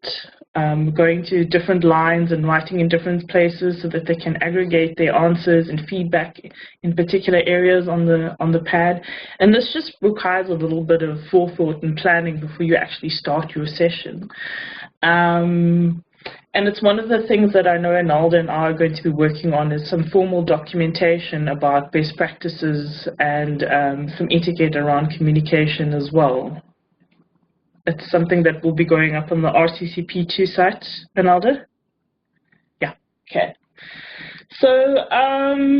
[SPEAKER 7] going to different lines and writing in different places, so that they can aggregate their answers and feedback in particular areas on the pad. And this just requires a little bit of forethought and planning before you actually start your session. And it's one of the things that I know Anelda and I are going to be working on, is some formal documentation about best practices and some etiquette around communication as well. It's something that will be going up on the RCCPII site, Anelda? Yeah, okay. So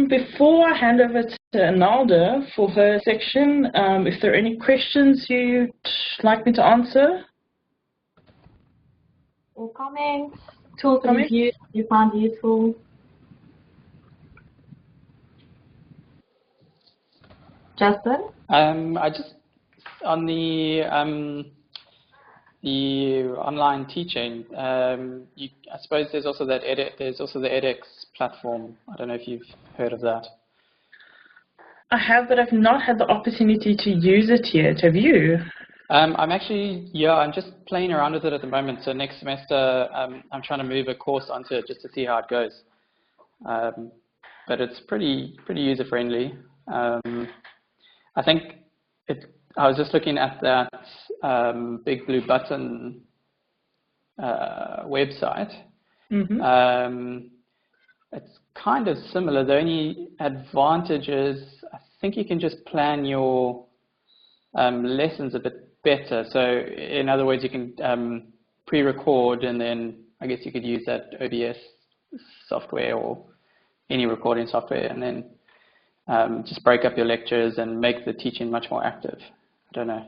[SPEAKER 7] before I hand over to Anelda for her section, if there are any questions you'd like me to answer?
[SPEAKER 1] Or comments, tools that you found useful? Justin?
[SPEAKER 4] I just, on the online teaching, I suppose there's also that there's also the edX platform. I don't know if you've heard of that.
[SPEAKER 7] I have, but I've not had the opportunity to use it yet. Have you?
[SPEAKER 4] I'm actually, yeah, I'm just playing around with it at the moment. So next semester, I'm trying to move a course onto it just to see how it goes. But it's pretty user friendly. I think I was just looking at that Big Blue Button website. Mm-hmm. It's kind of similar. The only advantage is I think you can just plan your lessons a bit better. So in other words, you can pre-record, and then I guess you could use that OBS software or any recording software, and then just break up your lectures and make the teaching much more active. I don't know.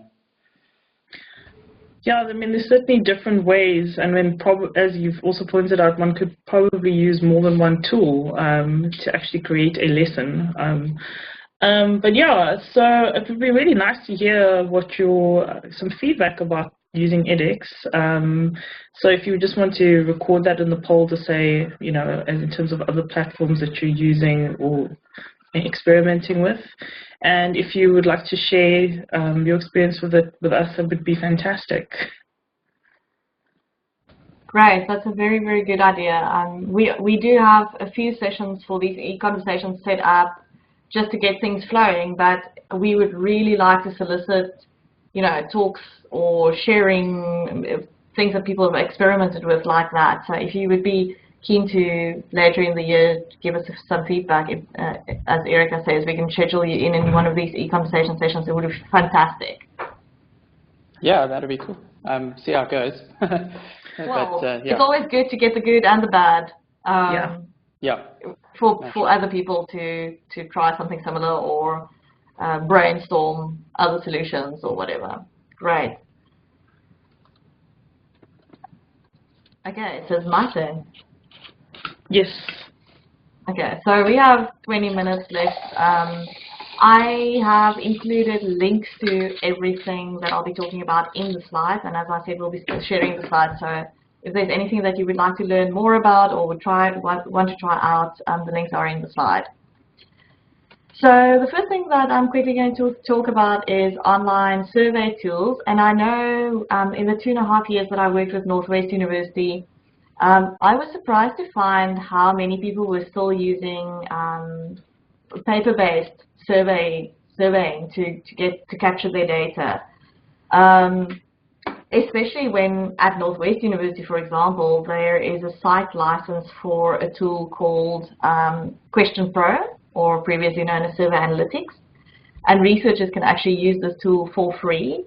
[SPEAKER 7] Yeah, I mean, there's certainly different ways, and then as you've also pointed out, one could probably use more than one tool to actually create a lesson. But yeah, so it would be really nice to hear what some feedback about using edX. So if you just want to record that in the poll to say, you know, in terms of other platforms that you're using or experimenting with, and if you would like to share your experience with it with us, that would be fantastic.
[SPEAKER 1] Great, that's a very, very good idea. We do have a few sessions for these eConversations set up just to get things flowing, but we would really like to solicit, you know, talks or sharing things that people have experimented with like that. So if you would be keen to later in the year give us some feedback, if, as Erika says, we can schedule you in one of these eConversation sessions. It would be fantastic.
[SPEAKER 4] Yeah, that'd be cool. See how it goes.
[SPEAKER 1] Well,
[SPEAKER 4] yeah.
[SPEAKER 1] It's always good to get the good and the bad.
[SPEAKER 4] Yeah.
[SPEAKER 1] For other people to try something similar or brainstorm other solutions or whatever. Great. Okay, it says my turn.
[SPEAKER 7] Yes.
[SPEAKER 1] Okay, so we have 20 minutes left. I have included links to everything that I'll be talking about in the slides, and as I said, we'll be still sharing the slides. So if there's anything that you would like to learn more about or want to try out, the links are in the slide. So the first thing that I'm quickly going to talk about is online survey tools. And I know in the 2.5 years that I worked with Northwest University, I was surprised to find how many people were still using paper-based surveying to capture their data. Especially when at Northwest University, for example, there is a site license for a tool called Question Pro, or previously known as Survey Analytics, and researchers can actually use this tool for free.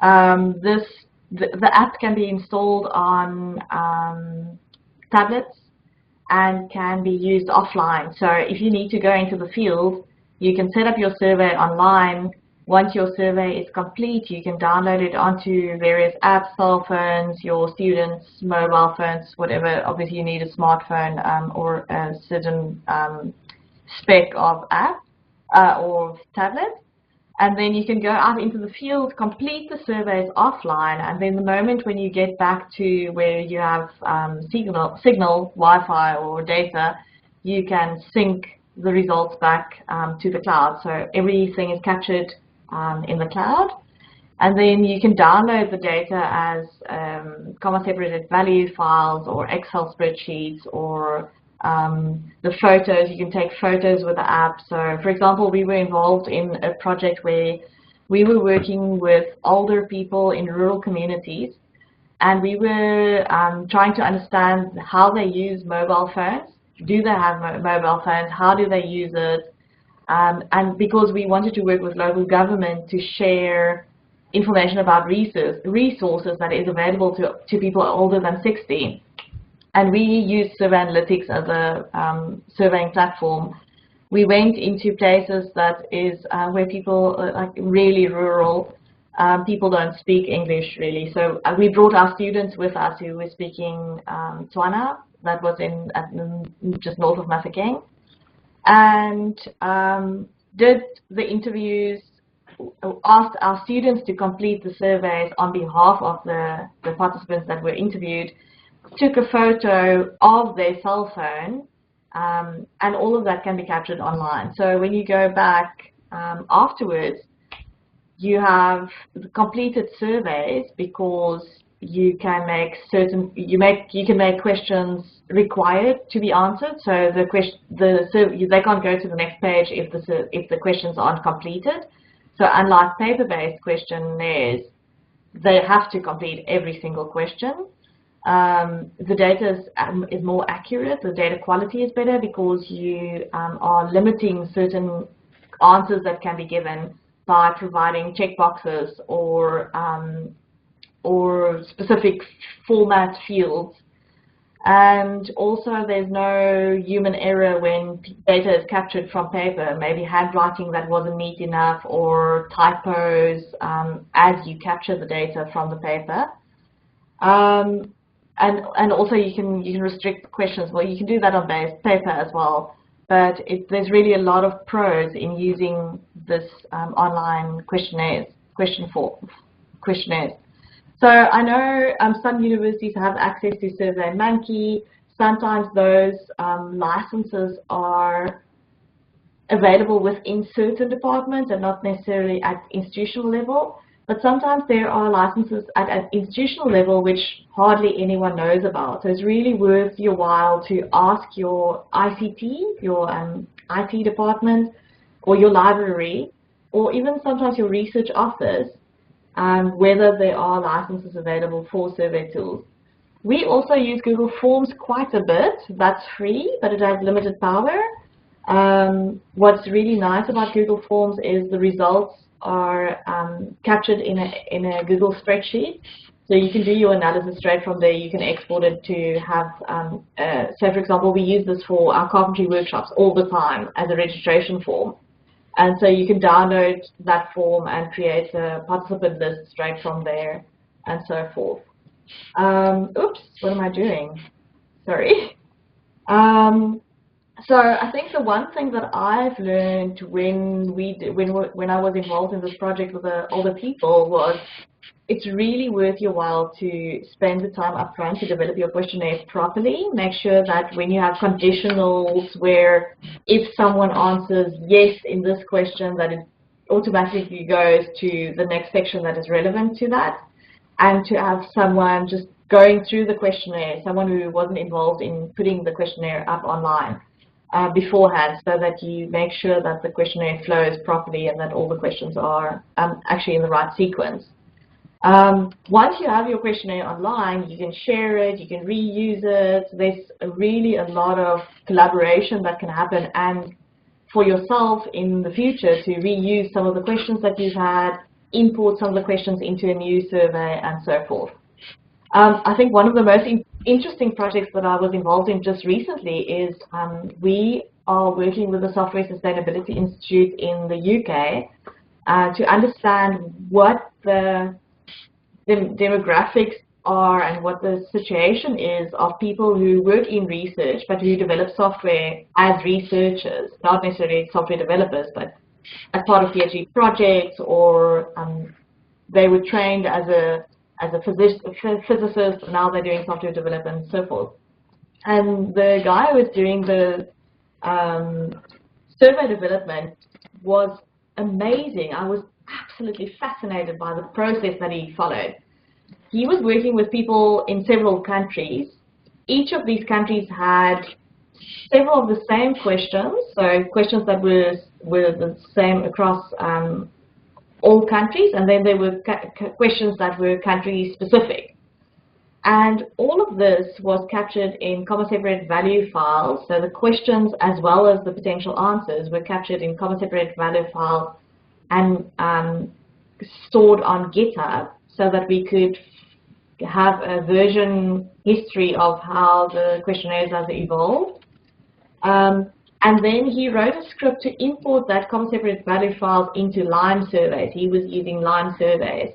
[SPEAKER 1] The app can be installed on tablets and can be used offline. So if you need to go into the field, you can set up your survey online. Once your survey is complete, you can download it onto various apps, cell phones, your students' mobile phones, whatever. Obviously, you need a smartphone or a certain spec of app or tablet. And then you can go out into the field, complete the surveys offline, and then the moment when you get back to where you have signal, Wi-Fi or data, you can sync the results back to the cloud. So everything is captured in the cloud. And then you can download the data as comma-separated value files or Excel spreadsheets, or the photos. You can take photos with the app. So, for example, we were involved in a project where we were working with older people in rural communities, and we were trying to understand how they use mobile phones. Do they have mobile phones? How do they use it? And because we wanted to work with local government to share information about resources that is available to people older than 60. And we use Survey Analytics as a surveying platform. We went into places that is where people are like really rural. People don't speak English really. So we brought our students with us who were speaking Tswana, that was just north of Mafeking, and did the interviews, asked our students to complete the surveys on behalf of the participants that were interviewed, took a photo of their cell phone, and all of that can be captured online. So when you go back afterwards, you have the completed surveys, because you can make you can make questions required to be answered. So they can't go to the next page if the questions aren't completed. So unlike paper-based questionnaires, they have to complete every single question. The data is more accurate. The data quality is better because you are limiting certain answers that can be given by providing checkboxes or specific format fields. And also there's no human error when data is captured from paper, maybe handwriting that wasn't neat enough or typos as you capture the data from the paper. And also you can restrict questions. Well, you can do that on paper as well, but there's really a lot of pros in using this online questionnaires. So I know some universities have access to SurveyMonkey. Sometimes those licenses are available within certain departments and not necessarily at institutional level. But sometimes there are licenses at an institutional level which hardly anyone knows about. So it's really worth your while to ask your ICT, your IT department, or your library, or even sometimes your research office, whether there are licenses available for survey tools. We also use Google Forms quite a bit. That's free, but it has limited power. What's really nice about Google Forms is the results are captured in a Google spreadsheet. So you can do your analysis straight from there. You can export it to have, so for example, we use this for our carpentry workshops all the time as a registration form. And so you can download that form and create a participant list straight from there and so forth. Oops, what am I doing? Sorry. So I think the one thing that I've learned when I was involved in this project with the older people was it's really worth your while to spend the time up front to develop your questionnaire properly. Make sure that when you have conditionals where if someone answers yes in this question, that it automatically goes to the next section that is relevant to that, and to have someone just going through the questionnaire, someone who wasn't involved in putting the questionnaire up online beforehand, so that you make sure that the questionnaire flows properly and that all the questions are actually in the right sequence. Once you have your questionnaire online, you can share it, you can reuse it. There's really a lot of collaboration that can happen, and for yourself in the future to reuse some of the questions that you've had, import some of the questions into a new survey, and so forth. I think one of the most interesting projects that I was involved in just recently is we are working with the Software Sustainability Institute in the UK to understand what the demographics are and what the situation is of people who work in research but who develop software as researchers, not necessarily software developers, but as part of PhD projects, or they were trained as a physicist, and now they're doing software development and so forth. And the guy who was doing the survey development was amazing. I was absolutely fascinated by the process that he followed. He was working with people in several countries. Each of these countries had several of the same questions, so questions that were the same across all countries, and then there were questions that were country specific. And all of this was captured in comma separate value files, so the questions as well as the potential answers were captured in comma separate value files and stored on GitHub, so that we could have a version history of how the questionnaires have evolved. And then he wrote a script to import that comma separate value files into Lime surveys. He was using Lime surveys,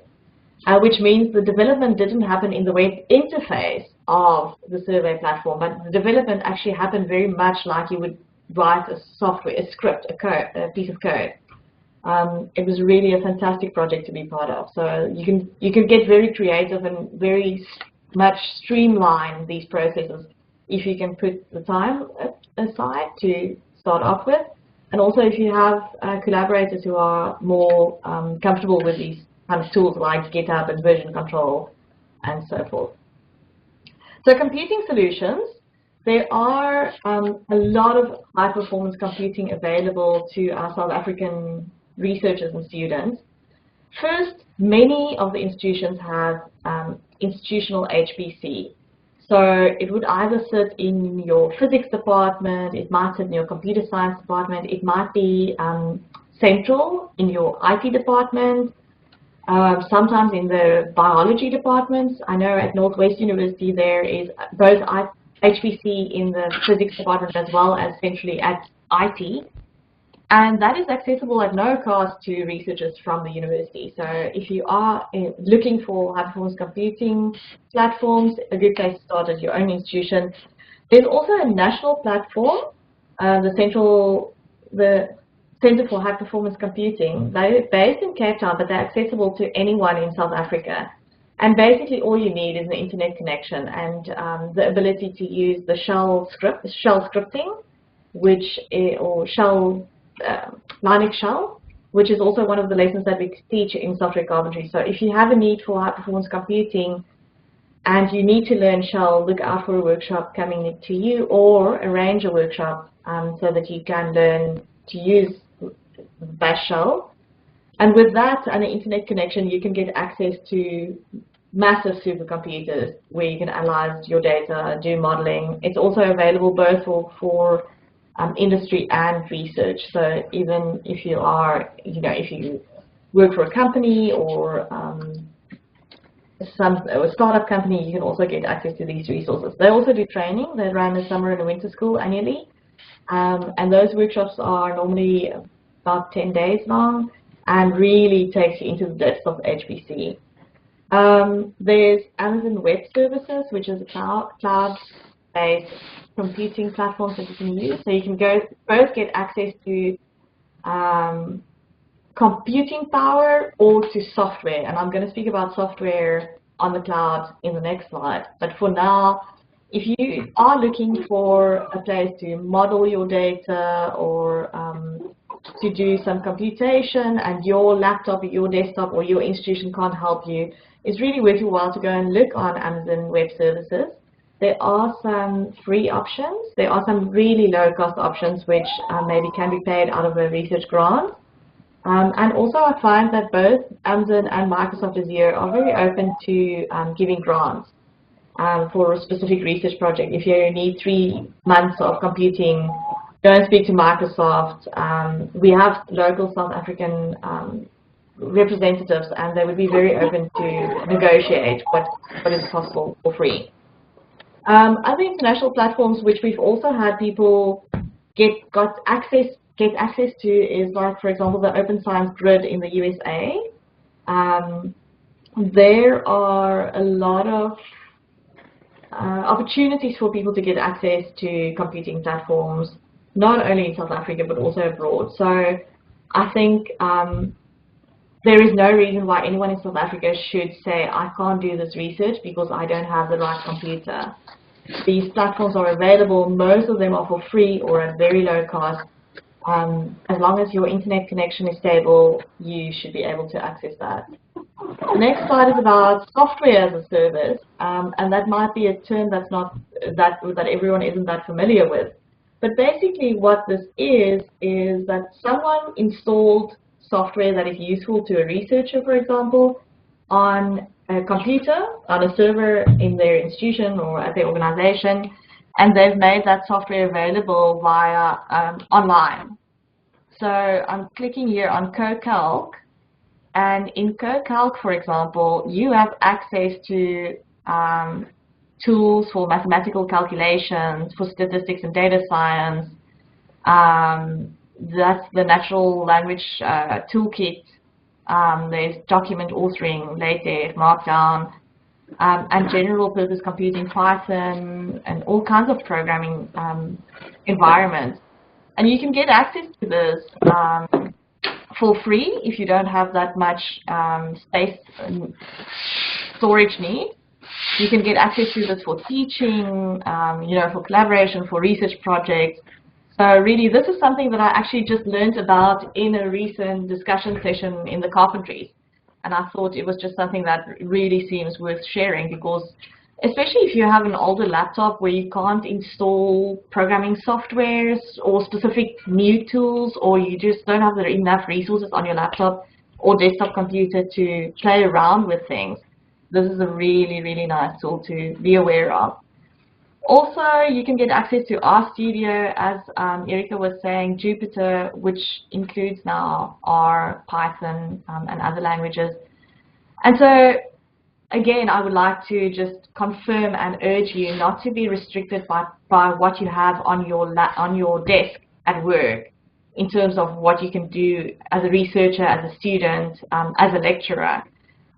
[SPEAKER 1] which means the development didn't happen in the web interface of the survey platform, but the development actually happened very much like you would write a software, a script, a piece of code. It was really a fantastic project to be part of. So you can get very creative and very much streamline these processes if you can put the time aside to start off with, and also if you have collaborators who are more comfortable with these kind of tools like GitHub and version control and so forth. So computing solutions, there are a lot of high-performance computing available to our South African researchers and students. First, many of the institutions have institutional HPC. So it would either sit in your physics department, it might sit in your computer science department, it might be central in your IT department, sometimes in the biology departments. I know at Northwest University there is both HPC in the physics department as well as centrally at IT. And that is accessible at no cost to researchers from the university. So if you are looking for high-performance computing platforms, a good place to start at your own institution. There's also a national platform, the Center for High-Performance Computing. They're based in Cape Town, but they're accessible to anyone in South Africa. And basically all you need is an internet connection and the ability to use the shell scripting, Linux shell, which is also one of the lessons that we teach in software carpentry. So if you have a need for high-performance computing and you need to learn shell, look out for a workshop coming to you, or arrange a workshop so that you can learn to use bash shell. And with that and an internet connection, you can get access to massive supercomputers where you can analyze your data, do modeling. It's also available both for industry and research. So even if you are, if you work for a company or a startup company, you can also get access to these resources. They also do training. They run a summer and a winter school annually. And those workshops are normally about 10 days long and really takes you into the depths of HPC. There's Amazon Web Services, which is a cloud-based computing platforms that you can use. So you can both get access to computing power or to software. And I'm going to speak about software on the cloud in the next slide. But for now, if you are looking for a place to model your data or to do some computation and your laptop or your desktop or your institution can't help you, it's really worth your while to go and look on Amazon Web Services. There are some free options. There are some really low-cost options which maybe can be paid out of a research grant. And also I find that both Amazon and Microsoft Azure are very open to giving grants for a specific research project. If you need 3 months of computing, go and speak to Microsoft. We have local South African representatives, and they would be very open to negotiate what is possible for free. Other international platforms which we've also had people get access to is, like, for example, the Open Science Grid in the USA. There are a lot of opportunities for people to get access to computing platforms, not only in South Africa but also abroad. So I think there is no reason why anyone in South Africa should say, I can't do this research because I don't have the right computer. These platforms are available. Most of them are for free or at very low cost. As long as your internet connection is stable, you should be able to access that. The next slide is about software as a service, and that might be a term that's not that everyone isn't that familiar with. But basically, what this is that someone installed software that is useful to a researcher, for example, on a computer, on a server in their institution or at their organization, and they've made that software available via online. So I'm clicking here on CoCalc, and in CoCalc, for example, you have access to tools for mathematical calculations, for statistics and data science. That's the natural language toolkit. There's document authoring, LaTeX, Markdown, and general purpose computing, Python, and all kinds of programming environments. And you can get access to this for free if you don't have that much space and storage need. You can get access to this for teaching, for collaboration, for research projects. So really, this is something that I actually just learned about in a recent discussion session in the carpentries. And I thought it was just something that really seems worth sharing, because especially if you have an older laptop where you can't install programming softwares or specific new tools, or you just don't have enough resources on your laptop or desktop computer to play around with things, this is a really, really nice tool to be aware of. Also, you can get access to RStudio, as Erika was saying, Jupyter, which includes now R, Python, and other languages. And so, again, I would like to just confirm and urge you not to be restricted by what you have on your desk at work in terms of what you can do as a researcher, as a student, as a lecturer.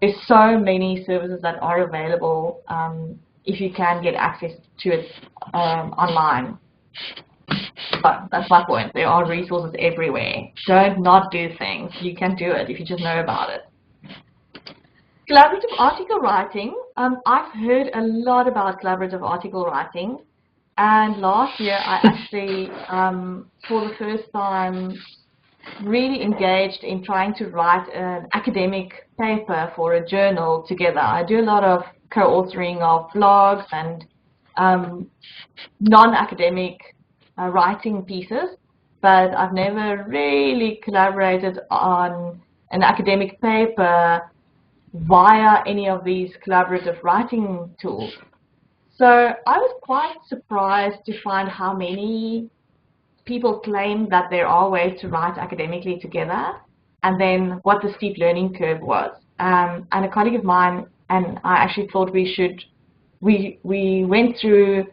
[SPEAKER 1] There's so many services that are available if you can get access to it online. But that's my point. There are resources everywhere. Don't not do things. You can do it if you just know about it. Collaborative article writing. I've heard a lot about collaborative article writing. And last year, I actually, for the first time, really engaged in trying to write an academic paper for a journal together. I do a lot of co-authoring of blogs and non-academic writing pieces, but I've never really collaborated on an academic paper via any of these collaborative writing tools. So I was quite surprised to find how many people claim that there are ways to write academically together, and then what the steep learning curve was. And a colleague of mine and I actually thought we went through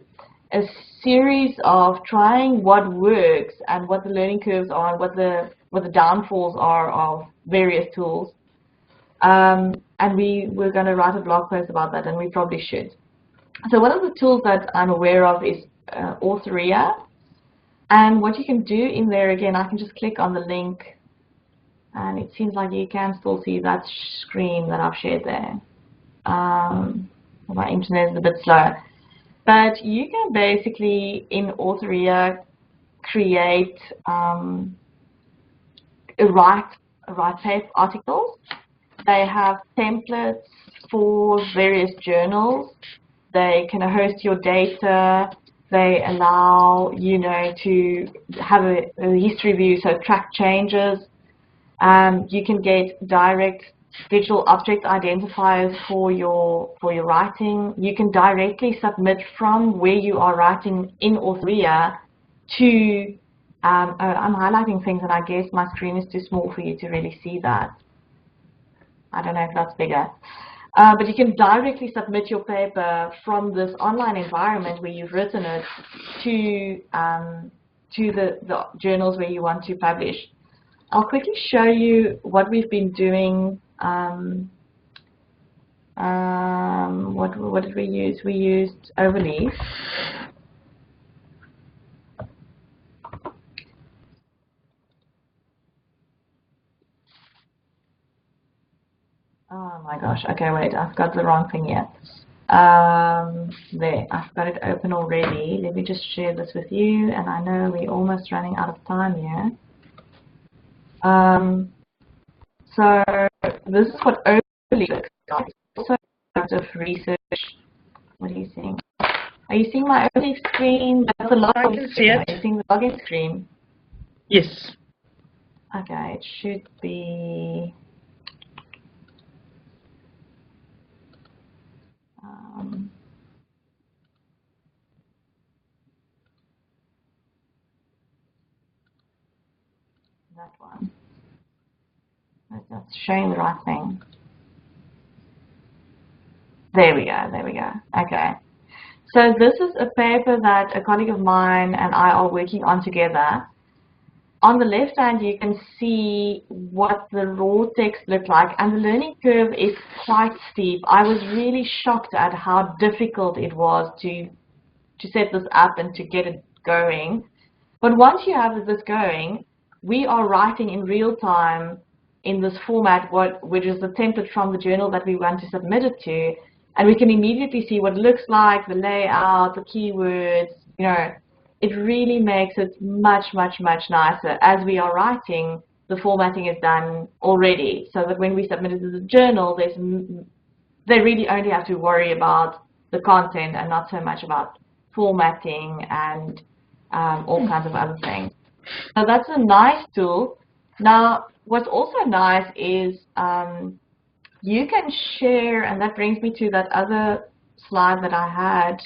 [SPEAKER 1] a series of trying what works and what the learning curves are and what the downfalls are of various tools. And we were going to write a blog post about that, and we probably should. So one of the tools that I'm aware of is Authoria. And what you can do in there, again, I can just click on the link, and it seems like you can still see that screen that I've shared there. My internet is a bit slow. But you can basically, in Authoria, create write paper articles. They have templates for various journals. They can host your data. They allow to have a history view, so track changes. You can get direct digital object identifiers for your writing. You can directly submit from where you are writing in Authoria to. I'm highlighting things, and I guess my screen is too small for you to really see that. I don't know if that's bigger. But you can directly submit your paper from this online environment where you've written it to the journals where you want to publish. I'll quickly show you what we've been doing. What did we use? We used Overleaf. Oh my gosh. Okay, wait. I've got the wrong thing here. There. I've got it open already. Let me just share this with you. And I know we're almost running out of time here. So this is what overly looks like. Also, a lot of research. What are you seeing? Are you seeing my overleaf screen? That's the login
[SPEAKER 7] I can see it.
[SPEAKER 1] Are you seeing the login screen?
[SPEAKER 7] Yes.
[SPEAKER 1] Okay, it should be. That one. That's showing the right thing. There we go, there we go. Okay. So this is a paper that a colleague of mine and I are working on together. On the left hand, you can see what the raw text looked like, and the learning curve is quite steep. I was really shocked at how difficult it was to set this up and to get it going. But once you have this going, we are writing in real time in this format, which is the template from the journal that we want to submit it to, and we can immediately see what it looks like, the layout, the keywords. You know, it really makes it much, much, much nicer. As we are writing, the formatting is done already, so that when we submit it to the journal, they really only have to worry about the content and not so much about formatting and all kinds of other things. So that's a nice tool. Now, what's also nice is you can share, and that brings me to that other slide that I had,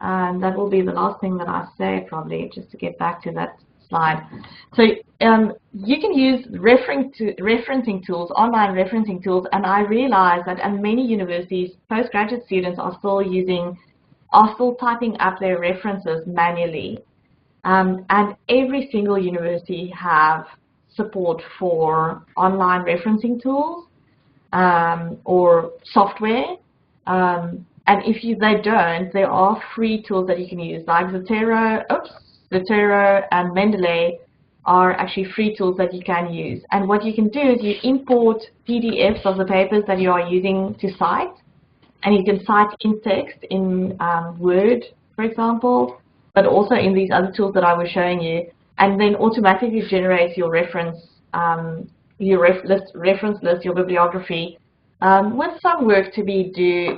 [SPEAKER 1] and that will be the last thing that I say probably, just to get back to that slide. So you can use referencing tools, online referencing tools, and I realize that at many universities, postgraduate students are still typing up their references manually. And every single university have support for online referencing tools or software. And if they don't, there are free tools that you can use, like Zotero and Mendeley are actually free tools that you can use. And what you can do is you import PDFs of the papers that you are using to cite, and you can cite in text in Word, for example, but also in these other tools that I was showing you, and then automatically generates your reference list, your bibliography, with some work to be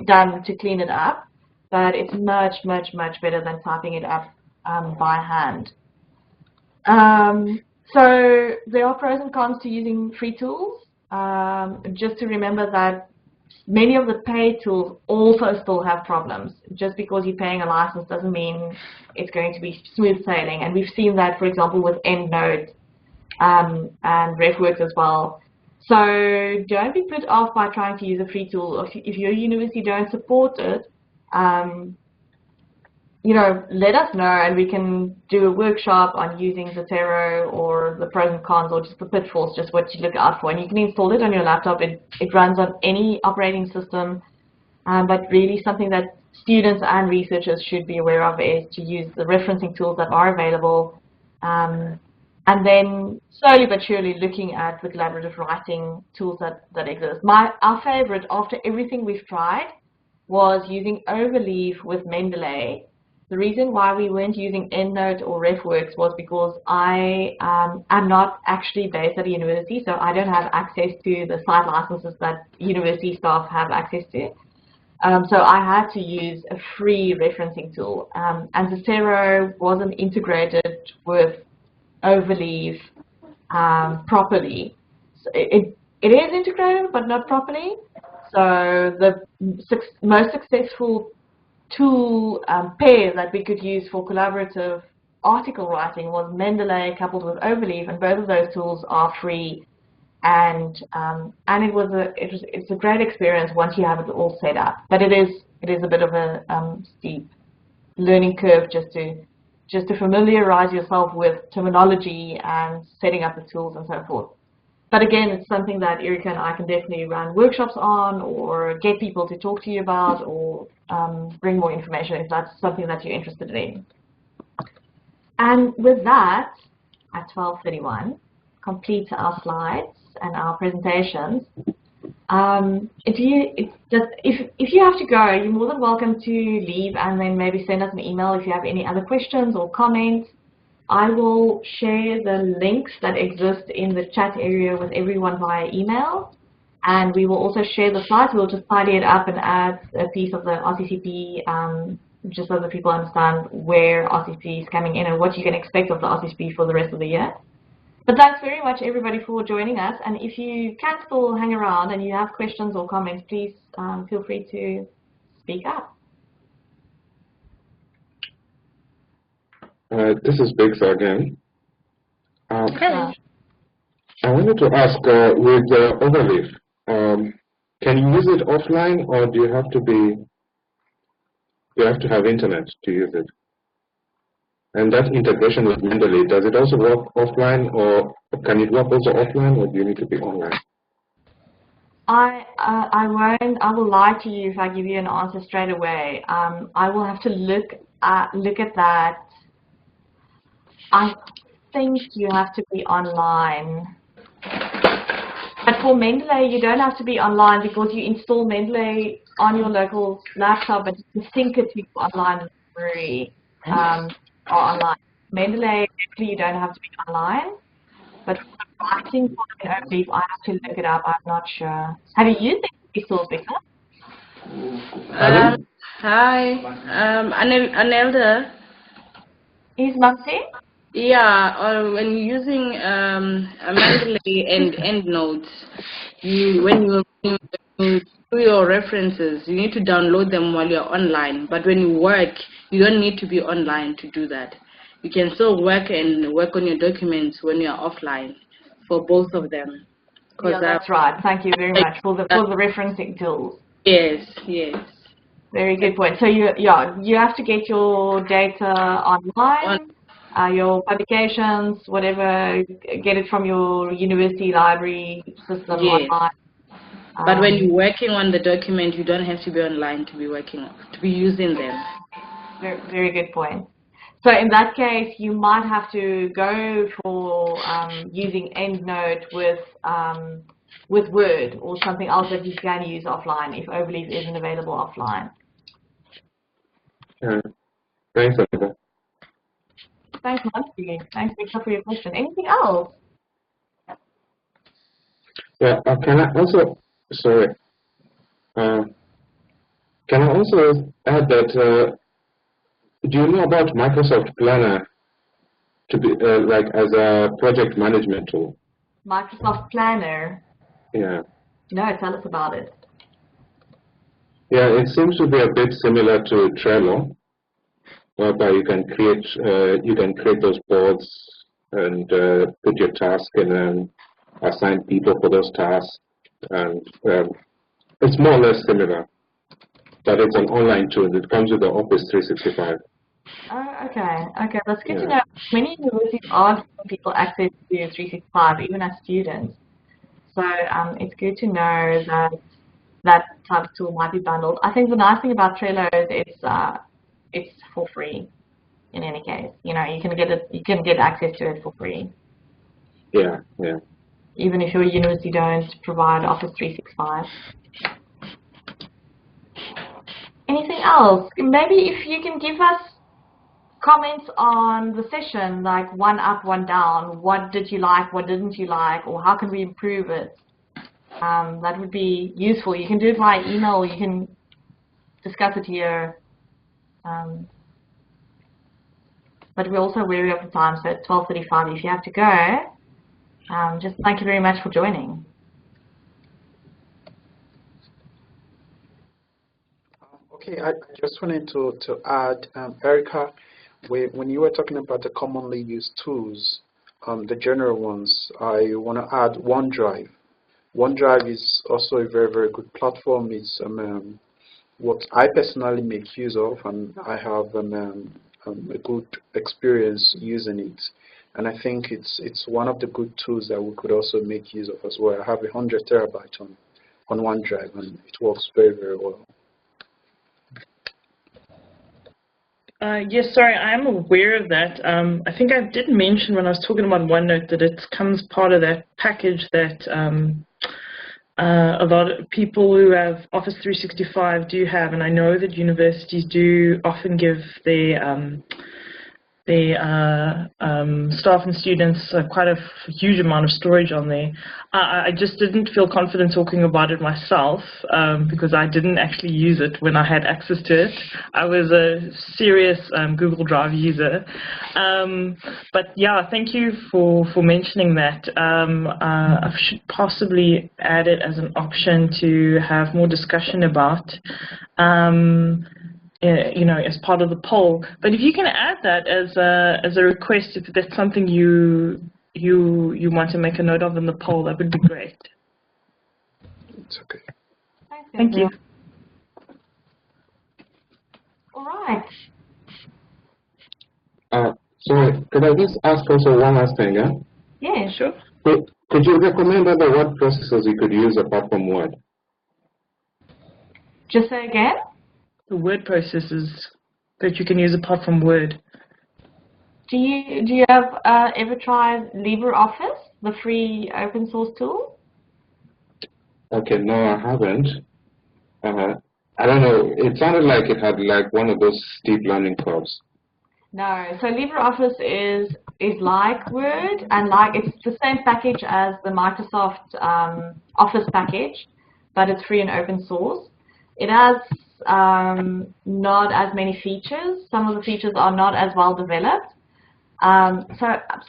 [SPEAKER 1] done to clean it up, but it's much, much, much better than typing it up by hand. So there are pros and cons to using free tools. Just to remember that many of the paid tools also still have problems. Just because you're paying a license doesn't mean it's going to be smooth sailing. And we've seen that, for example, with EndNote and RefWorks as well. So don't be put off by trying to use a free tool. If your university don't support it, you know, let us know and we can do a workshop on using Zotero or the pros and cons or just the pitfalls, just what you look out for. And you can install it on your laptop. It runs on any operating system, but really something that students and researchers should be aware of is to use the referencing tools that are available, and then slowly but surely looking at the collaborative writing tools that exist. Our favorite, after everything we've tried, was using Overleaf with Mendeley. The reason why we weren't using EndNote or RefWorks was because I am not actually based at a university, so I don't have access to the site licenses that university staff have access to. So I had to use a free referencing tool, and Zotero wasn't integrated with Overleaf properly. So it is integrated, but not properly. So the most successful tool pair that we could use for collaborative article writing was Mendeley coupled with Overleaf, and both of those tools are free. And it's a great experience once you have it all set up. But it is a bit of a steep learning curve just to familiarize yourself with terminology and setting up the tools and so forth. But again, it's something that Erika and I can definitely run workshops on, or get people to talk to you about, or bring more information if that's something that you're interested in. And with that, at 12:31, completes our slides and our presentations. If you have to go, you're more than welcome to leave and then maybe send us an email if you have any other questions or comments. I will share the links that exist in the chat area with everyone via email, and we will also share the site. We'll just tidy it up and add a piece of the RCCP just so that people understand where RCCP is coming in and what you can expect of the RCCP for the rest of the year. But thanks very much, everybody, for joining us. And if you can still hang around and you have questions or comments, please feel free to speak up.
[SPEAKER 8] This is Biggs again.
[SPEAKER 5] Hello.
[SPEAKER 8] I wanted to ask, with Overleaf, can you use it offline, or do you have to have internet to use it? And that integration with Mendeley, does it also work offline, or can it work also offline, or do you need to be online?
[SPEAKER 1] I will lie to you if I give you an answer straight away. I will have to look at that. I think you have to be online. But for Mendeley, you don't have to be online because you install Mendeley on your local laptop, but you can sync it to your online library or online. Mendeley, actually, you don't have to be online. But for the writing part in Overleaf, I have to look it up. I'm not sure. Have you used it before, Victor?
[SPEAKER 5] Hi, Anelda.
[SPEAKER 1] Is Mamsi?
[SPEAKER 5] Yeah, when you're using a Mendeley and EndNotes, when you do your references, you need to download them while you're online. But when you work, you don't need to be online to do that. You can still work on your documents when you're offline for both of them.
[SPEAKER 1] Yeah, that's right. Thank you very much for the referencing tools.
[SPEAKER 5] Yes, yes.
[SPEAKER 1] Very good point. So you have to get your data online. Your publications, whatever, get it from your university library system online.
[SPEAKER 5] But when you're working on the document, you don't have to be online to be using them.
[SPEAKER 1] Very, very good point. So in that case, you might have to go for using EndNote with Word or something else that you can use offline if Overleaf isn't available offline.
[SPEAKER 8] Thanks, Anelda.
[SPEAKER 1] Thanks, Nancy. Thanks, Victor, for your question. Anything else?
[SPEAKER 8] Yeah, can I also, sorry, can I also add that, do you know about Microsoft Planner to be like as a project management tool?
[SPEAKER 1] Microsoft Planner?
[SPEAKER 8] Yeah.
[SPEAKER 1] No, tell us about it.
[SPEAKER 8] Yeah, it seems to be a bit similar to Trello, whereby you can create those boards and put your task and then assign people for those tasks, and it's more or less similar, but it's an online tool. It comes with the Office 365.
[SPEAKER 1] Oh, okay, that's good to know. Many universities are giving people access to 365, even as students. So it's good to know that that type of tool might be bundled. I think the nice thing about Trello is it's for free. In any case, you can get access to it for free.
[SPEAKER 8] Yeah.
[SPEAKER 1] Even if your university don't provide Office 365. Anything else? Maybe if you can give us comments on the session, like one up, one down. What did you like? What didn't you like? Or how can we improve it? That would be useful. You can do it via email. Or you can discuss it here. But we're also wary of the time, so it's 12:35. If you have to go, just thank you very much for joining.
[SPEAKER 6] Okay, I just wanted to add, Erika, when you were talking about the commonly used tools, the general ones, I want to add OneDrive. OneDrive is also a very, very good platform. It's what I personally make use of, and I have a good experience using it. And I think it's one of the good tools that we could also make use of as well. I have 100 terabytes on OneDrive, and it works very, very well.
[SPEAKER 7] Yes, sorry, I am aware of that. I think I did mention when I was talking about OneNote that it comes part of that package that a lot of people who have Office 365 do have, and I know that universities do often give the staff and students quite a huge amount of storage on there. I just didn't feel confident talking about it myself because I didn't actually use it when I had access to it. I was a serious Google Drive user. But yeah, thank you for mentioning that. I should possibly add it as an option to have more discussion about. You know, as part of the poll. But if you can add that as a request, if that's something you want to make a note of in the poll, that would be great.
[SPEAKER 6] It's okay.
[SPEAKER 7] Thank you.
[SPEAKER 1] All right.
[SPEAKER 8] So could I just ask also one last thing? Yeah.
[SPEAKER 1] Yeah, sure.
[SPEAKER 8] Could you recommend other word processors you could use apart from Word?
[SPEAKER 1] Just say again.
[SPEAKER 7] The word processors that you can use apart from Word.
[SPEAKER 1] Do you have ever tried LibreOffice, the free open source tool?
[SPEAKER 8] Okay, no, I haven't. I don't know. It sounded like it had like one of those steep learning curves.
[SPEAKER 1] No. So LibreOffice is like Word, and it's the same package as the Microsoft Office package, but it's free and open source. It has not as many features. Some of the features are not as well developed. So I'm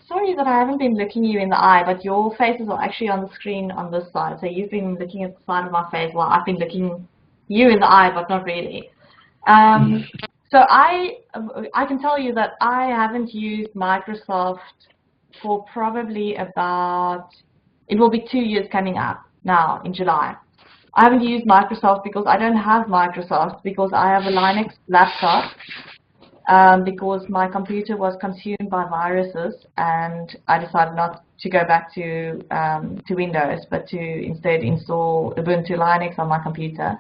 [SPEAKER 1] sorry that I haven't been looking you in the eye, but your faces are actually on the screen on this side. So you've been looking at the side of my face while I've been looking you in the eye, but not really. So I can tell you that I haven't used Microsoft for probably about, it will be 2 years coming up now in July. I haven't used Microsoft because I don't have Microsoft, because I have a Linux laptop, because my computer was consumed by viruses, and I decided not to go back to Windows, but to instead install Ubuntu Linux on my computer.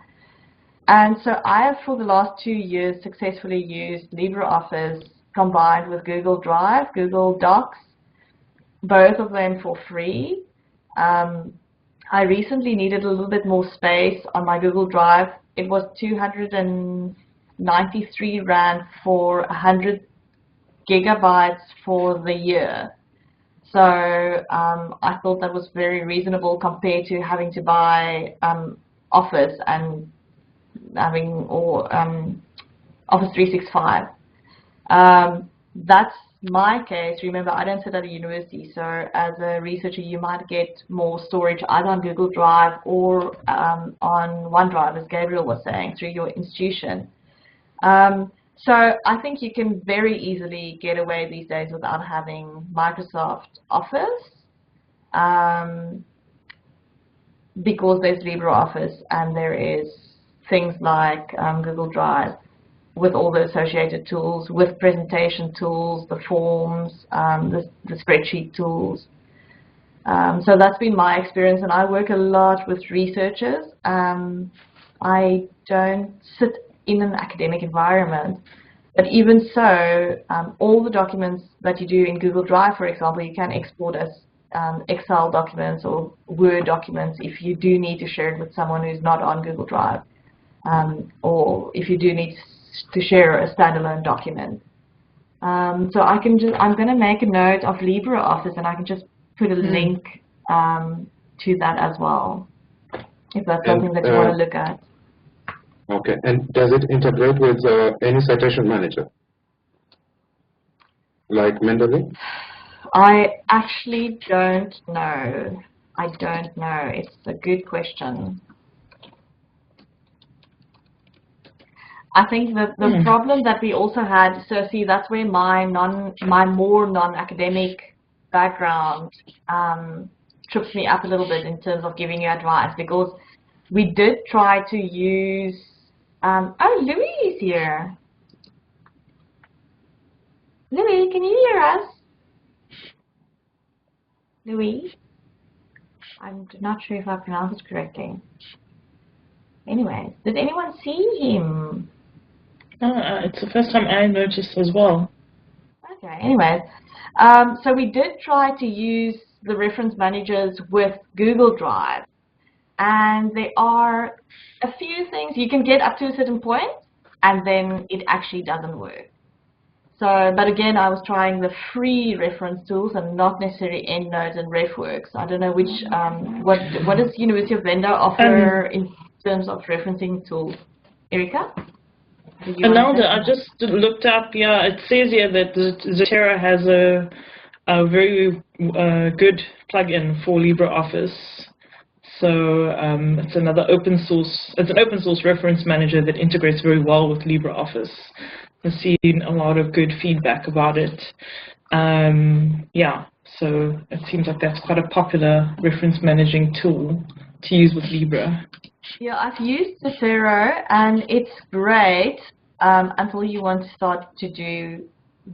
[SPEAKER 1] And so I have, for the last 2 years, successfully used LibreOffice combined with Google Drive, Google Docs, both of them for free. I recently needed a little bit more space on my Google Drive. It was 293 Rand for 100 gigabytes for the year. So I thought that was very reasonable compared to having to buy Office and having Office 365. That's my case. Remember, I don't sit at a university, so as a researcher you might get more storage either on Google Drive or on OneDrive, as Gabriel was saying, through your institution. So I think you can very easily get away these days without having Microsoft Office, because there's LibreOffice and there is things like Google Drive, with all the associated tools, with presentation tools, the forms, the spreadsheet tools. So that's been my experience, and I work a lot with researchers. I don't sit in an academic environment, but even so, all the documents that you do in Google Drive, for example, you can export as Excel documents or Word documents if you do need to share it with someone who's not on Google Drive, or if you do need to share a standalone document. So I'm going to make a note of LibreOffice, and I can just put a link to that as well, if that's something that you want to look at.
[SPEAKER 8] Okay, and does it integrate with any citation manager, like Mendeley?
[SPEAKER 1] I actually don't know. I don't know. It's a good question. I think that the problem that we also had, so see, that's where my more non-academic background trips me up a little bit in terms of giving you advice, because we did try to use, oh, Louis is here. Louis, can you hear us? Louis? I'm not sure if I pronounced it correctly. Anyway, did anyone see him?
[SPEAKER 7] It's the first time I noticed as well.
[SPEAKER 1] Okay, anyways, so we did try to use the reference managers with Google Drive, and there are a few things. You can get up to a certain point, and then it actually doesn't work. So, but again, I was trying the free reference tools and not necessarily EndNote and RefWorks. I don't know which, what does University of Venda offer in terms of referencing tools? Erika?
[SPEAKER 7] Anelda, I just looked up, yeah, it says here that Zotero has a very good plugin for LibreOffice. So it's another open source, it's an open source reference manager that integrates very well with LibreOffice. I've seen a lot of good feedback about it. Yeah, so it seems like that's quite a popular reference managing tool to use with Libre.
[SPEAKER 1] Yeah, I've used Zotero and it's great until you want to start to do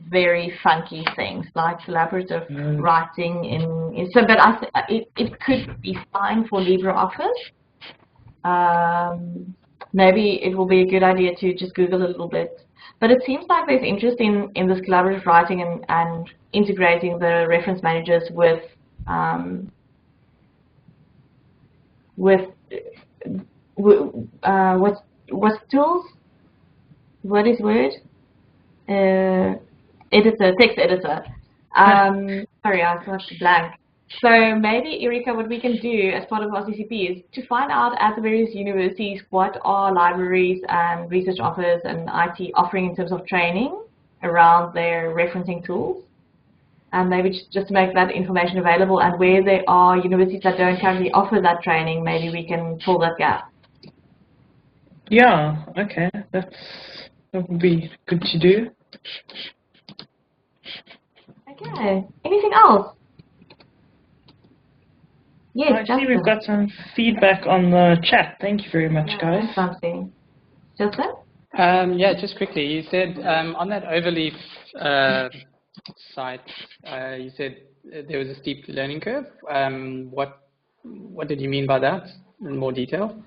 [SPEAKER 1] very funky things like collaborative writing so, but it could be fine for LibreOffice. Maybe it will be a good idea to just Google a little bit. But it seems like there's interest in this collaborative writing and integrating the reference managers with what tools? What is Word? Editor, text editor. Sorry, I got blank. So maybe, Erika, what we can do as part of RCCP is to find out at the various universities what are libraries and research office and IT offering in terms of training around their referencing tools, and maybe just to make that information available, and where there are universities that don't currently offer that training, maybe we can fill that gap.
[SPEAKER 7] Yeah, okay, that would be good to do.
[SPEAKER 1] Okay, anything else? Yes,
[SPEAKER 7] I see we've got some feedback on the chat. Thank you very much, guys.
[SPEAKER 1] Something. Justin?
[SPEAKER 4] Yeah, just quickly, you said on that Overleaf site, you said there was a steep learning curve. What did you mean by that in more detail?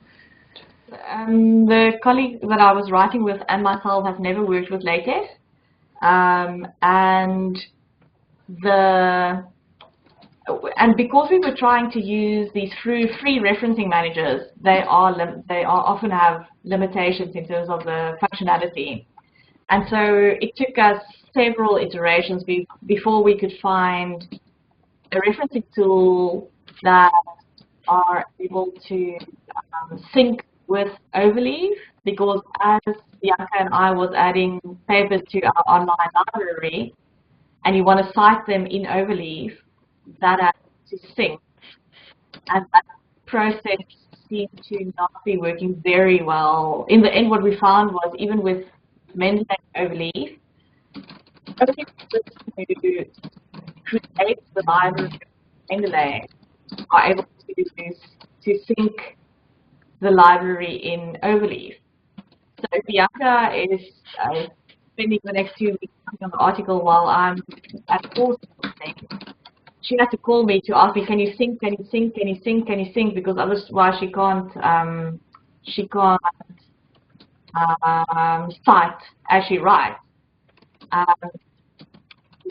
[SPEAKER 1] The colleague that I was writing with and myself have never worked with LaTeX, and because we were trying to use these free referencing managers, they often have limitations in terms of the functionality, and so it took us several iterations before we could find a referencing tool that are able to sync with Overleaf, because as Bianca and I was adding papers to our online library, and you want to cite them in Overleaf, that has to sync. And that process seemed to not be working very well. In the end, what we found was even with Mendeley Overleaf, only to create the library of Mendeley are able to sync the library in Overleaf. So Bianca is spending the next 2 weeks on the article while I'm at course. She had to call me to ask me, can you sync, can you sync, can you sync, can you sync, because otherwise she can't cite as she writes,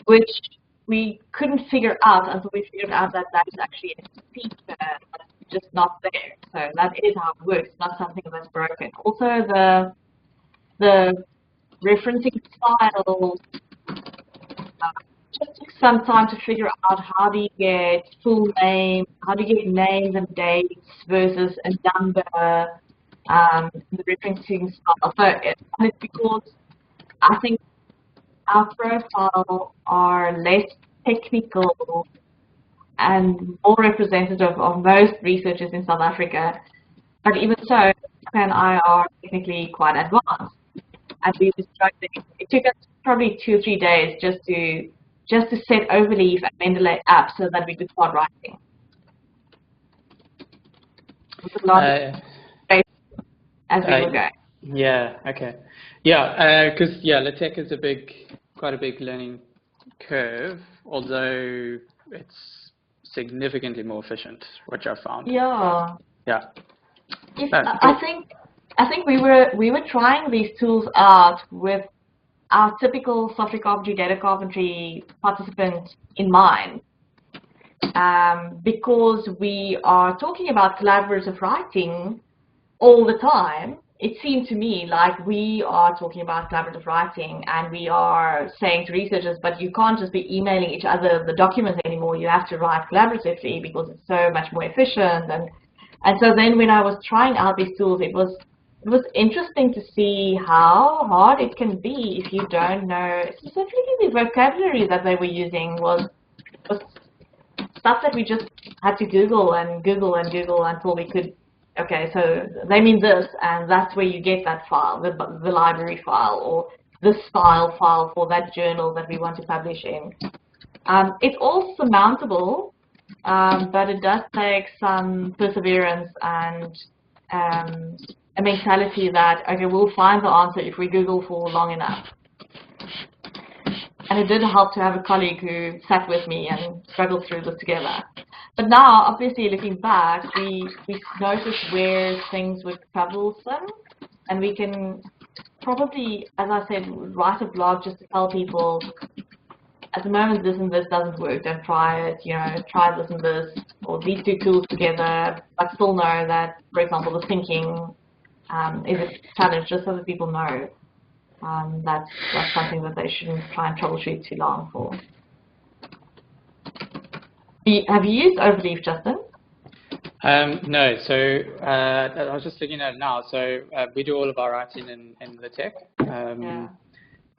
[SPEAKER 1] which we couldn't figure out until we figured out that that is actually a feature that's just not there. So that is how it works, not something that's broken. Also, the referencing style just took some time to figure out how do you get full name, how do you get names and dates versus a number, the referencing style. So it's because I think our profiles are less technical and more representative of most researchers in South Africa. But even so, Bianca and I are technically quite advanced, and we were struggling. It took us probably 2 or 3 days just to set Overleaf and Mendeley up so that we could start writing. It was a lot of as we were going.
[SPEAKER 4] Yeah. Okay. Yeah. Because LaTeX is quite a big learning curve, although it's significantly more efficient, which I found.
[SPEAKER 1] Yeah.
[SPEAKER 4] Yeah.
[SPEAKER 1] I think we were trying these tools out with our typical software carpentry, data carpentry participant in mind. because we are talking about collaborative writing all the time, it seemed to me like we are talking about collaborative writing and we are saying to researchers, but you can't just be emailing each other the documents anymore. You have to write collaboratively because it's so much more efficient. And so then when I was trying out these tools, it was interesting to see how hard it can be if you don't know, specifically the vocabulary that they were using was stuff that we just had to Google and Google and Google until we could, okay, so they mean this, and that's where you get that file, the library file, or the style file for that journal that we want to publish in. It's all surmountable, but it does take some perseverance and a mentality that, okay, we'll find the answer if we Google for long enough. And it did help to have a colleague who sat with me and struggled through this together. But now, obviously, looking back, we notice where things would troublesome, and we can probably, as I said, write a blog just to tell people, at the moment, this and this doesn't work, don't try it, you know, try this and this, or these two tools together, but still know that, for example, the syncing is a challenge, just so that people know that's something that they shouldn't try and troubleshoot too long for. Have you used Overleaf, Justin?
[SPEAKER 4] No, so I was just looking at it now. So we do all of our writing in the tech. So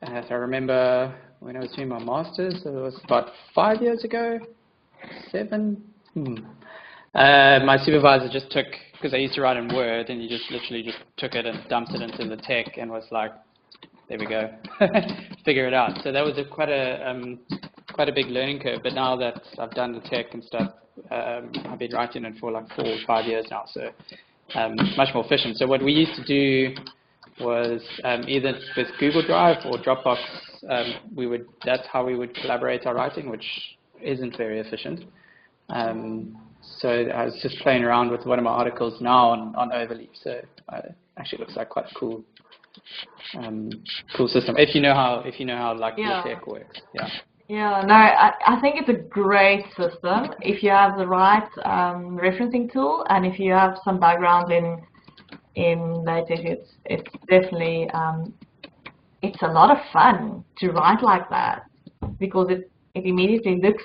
[SPEAKER 4] I remember when I was doing my master's, so it was about 5 years ago, 7. My supervisor just took, because I used to write in Word, and he just literally just took it and dumped it into the tech and was like, there we go, figure it out. So that was quite a big learning curve. But now that I've done the tech and stuff, I've been writing it for like 4 or 5 years now, so much more efficient. So what we used to do was either with Google Drive or Dropbox, that's how we would collaborate our writing, which isn't very efficient. So I was just playing around with one of my articles now on Overleaf. So it actually looks like quite a cool system. If you know how like the tech works.
[SPEAKER 1] Yeah, no, I think it's a great system if you have the right referencing tool, and if you have some background in LaTeX, it's definitely it's a lot of fun to write like that, because it immediately looks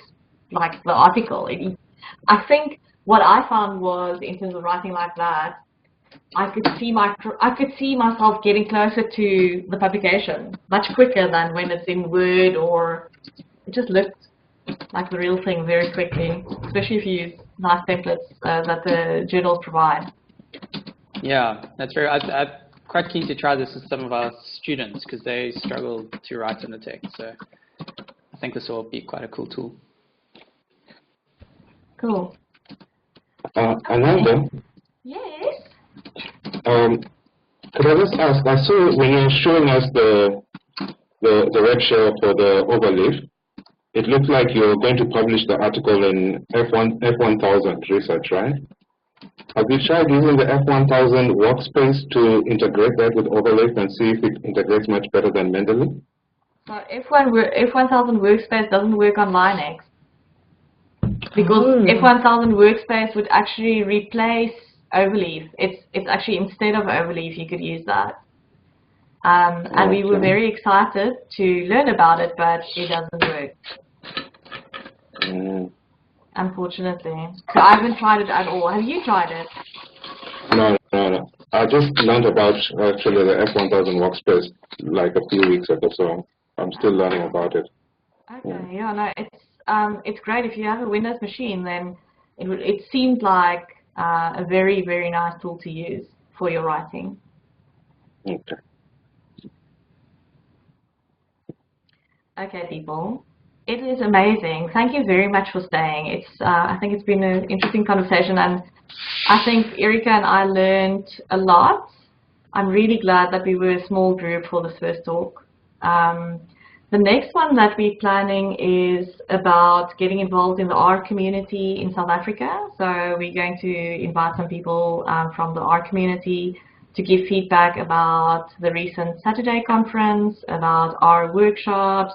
[SPEAKER 1] like the article. I think what I found was, in terms of writing like that, I could see myself getting closer to the publication much quicker than when it's in Word, or it just looked like the real thing very quickly, especially if you use nice templates that the journals provide.
[SPEAKER 4] Yeah, that's very. I'm quite keen to try this with some of our students because they struggle to write in the tech. So I think this will be quite a cool tool.
[SPEAKER 1] Cool.
[SPEAKER 8] Anelda?
[SPEAKER 1] Yes?
[SPEAKER 8] Could I just ask, I saw when you were showing us the red shell for the Overleaf, it looked like you were going to publish the article in F1000 research, right? Have you tried using the F1000 workspace to integrate that with Overleaf and see if it integrates much better than Mendeley?
[SPEAKER 1] So F1000 workspace doesn't work on Linux, because F1000 workspace would actually replace Overleaf. It's actually, instead of Overleaf, you could use that. And we were very excited to learn about it, but it doesn't work, unfortunately. So I haven't tried it at all. Have you tried it?
[SPEAKER 8] No. I just learned about actually the F1000 workspace like a few weeks ago, so I'm still learning about it.
[SPEAKER 1] Okay, yeah, no, it's great. If you have a Windows machine, then it seemed like a very, very nice tool to use for your writing.
[SPEAKER 8] Okay.
[SPEAKER 1] Okay, people, it is amazing. Thank you very much for staying. I think it's been an interesting conversation, and I think Erika and I learned a lot. I'm really glad that we were a small group for this first talk. The next one that we're planning is about getting involved in the R community in South Africa. So we're going to invite some people from the R community to give feedback about the recent Saturday conference, about our workshops,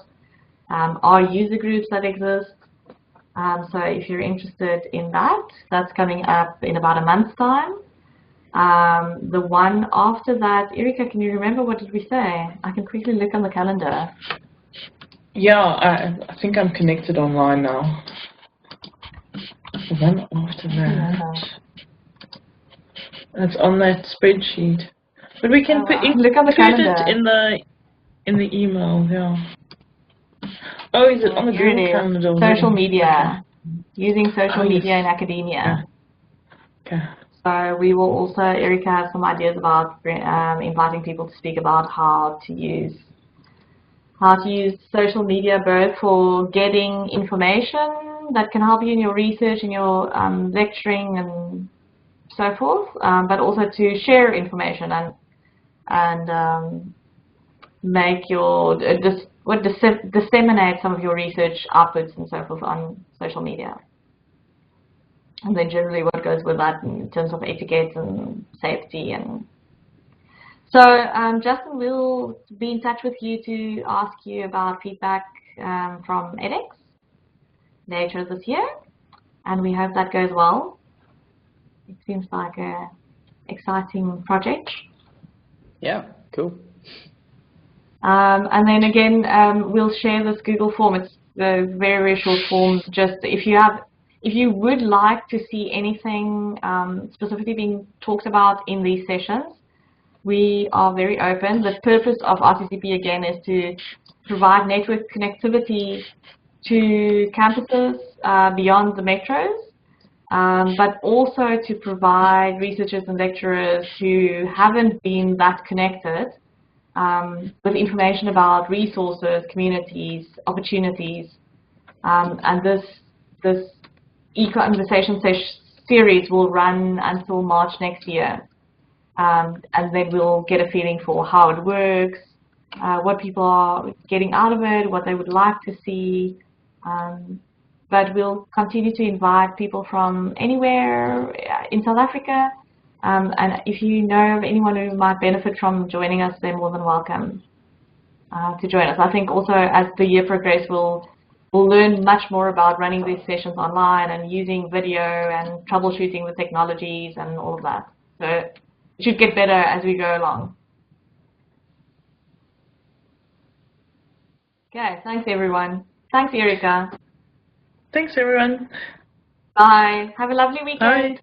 [SPEAKER 1] our user groups that exist. So if you're interested in that, that's coming up in about a month's time. The one after that, Erika, can you remember what did we say? I can quickly look on the calendar.
[SPEAKER 7] Yeah, I think I'm connected online now. The one after that. That's on that spreadsheet. But we can
[SPEAKER 1] look at the calendar.
[SPEAKER 7] It in the email, yeah. Oh, is it on the Google calendar?
[SPEAKER 1] Social media. Using social media in academia.
[SPEAKER 7] Okay.
[SPEAKER 1] So we will also, Erika has some ideas about inviting people to speak about how to use social media, both for getting information that can help you in your research and your lecturing and so forth, but also to share information and make your disseminate some of your research outputs and so forth on social media. And then generally what goes with that in terms of etiquette and safety. And so Justin will be in touch with you to ask you about feedback from edX later this year, and we hope that goes well. It seems like an exciting project.
[SPEAKER 4] Yeah, cool.
[SPEAKER 1] And then again, we'll share this Google form. It's a very, very short form. Just if you would like to see anything specifically being talked about in these sessions, we are very open. The purpose of RCCP again is to provide network connectivity to campuses beyond the metros, but also to provide researchers and lecturers who haven't been that connected with information about resources, communities, opportunities, and this eConversation series will run until March next year, and then we'll get a feeling for how it works, what people are getting out of it, what they would like to see, but we'll continue to invite people from anywhere in South Africa. And if you know of anyone who might benefit from joining us, they're more than welcome to join us. I think also as the year progresses, we'll learn much more about running these sessions online and using video and troubleshooting the technologies and all of that. So it should get better as we go along. Okay, thanks everyone. Thanks Erika.
[SPEAKER 7] Thanks everyone.
[SPEAKER 1] Bye. Have a lovely weekend.
[SPEAKER 7] Bye.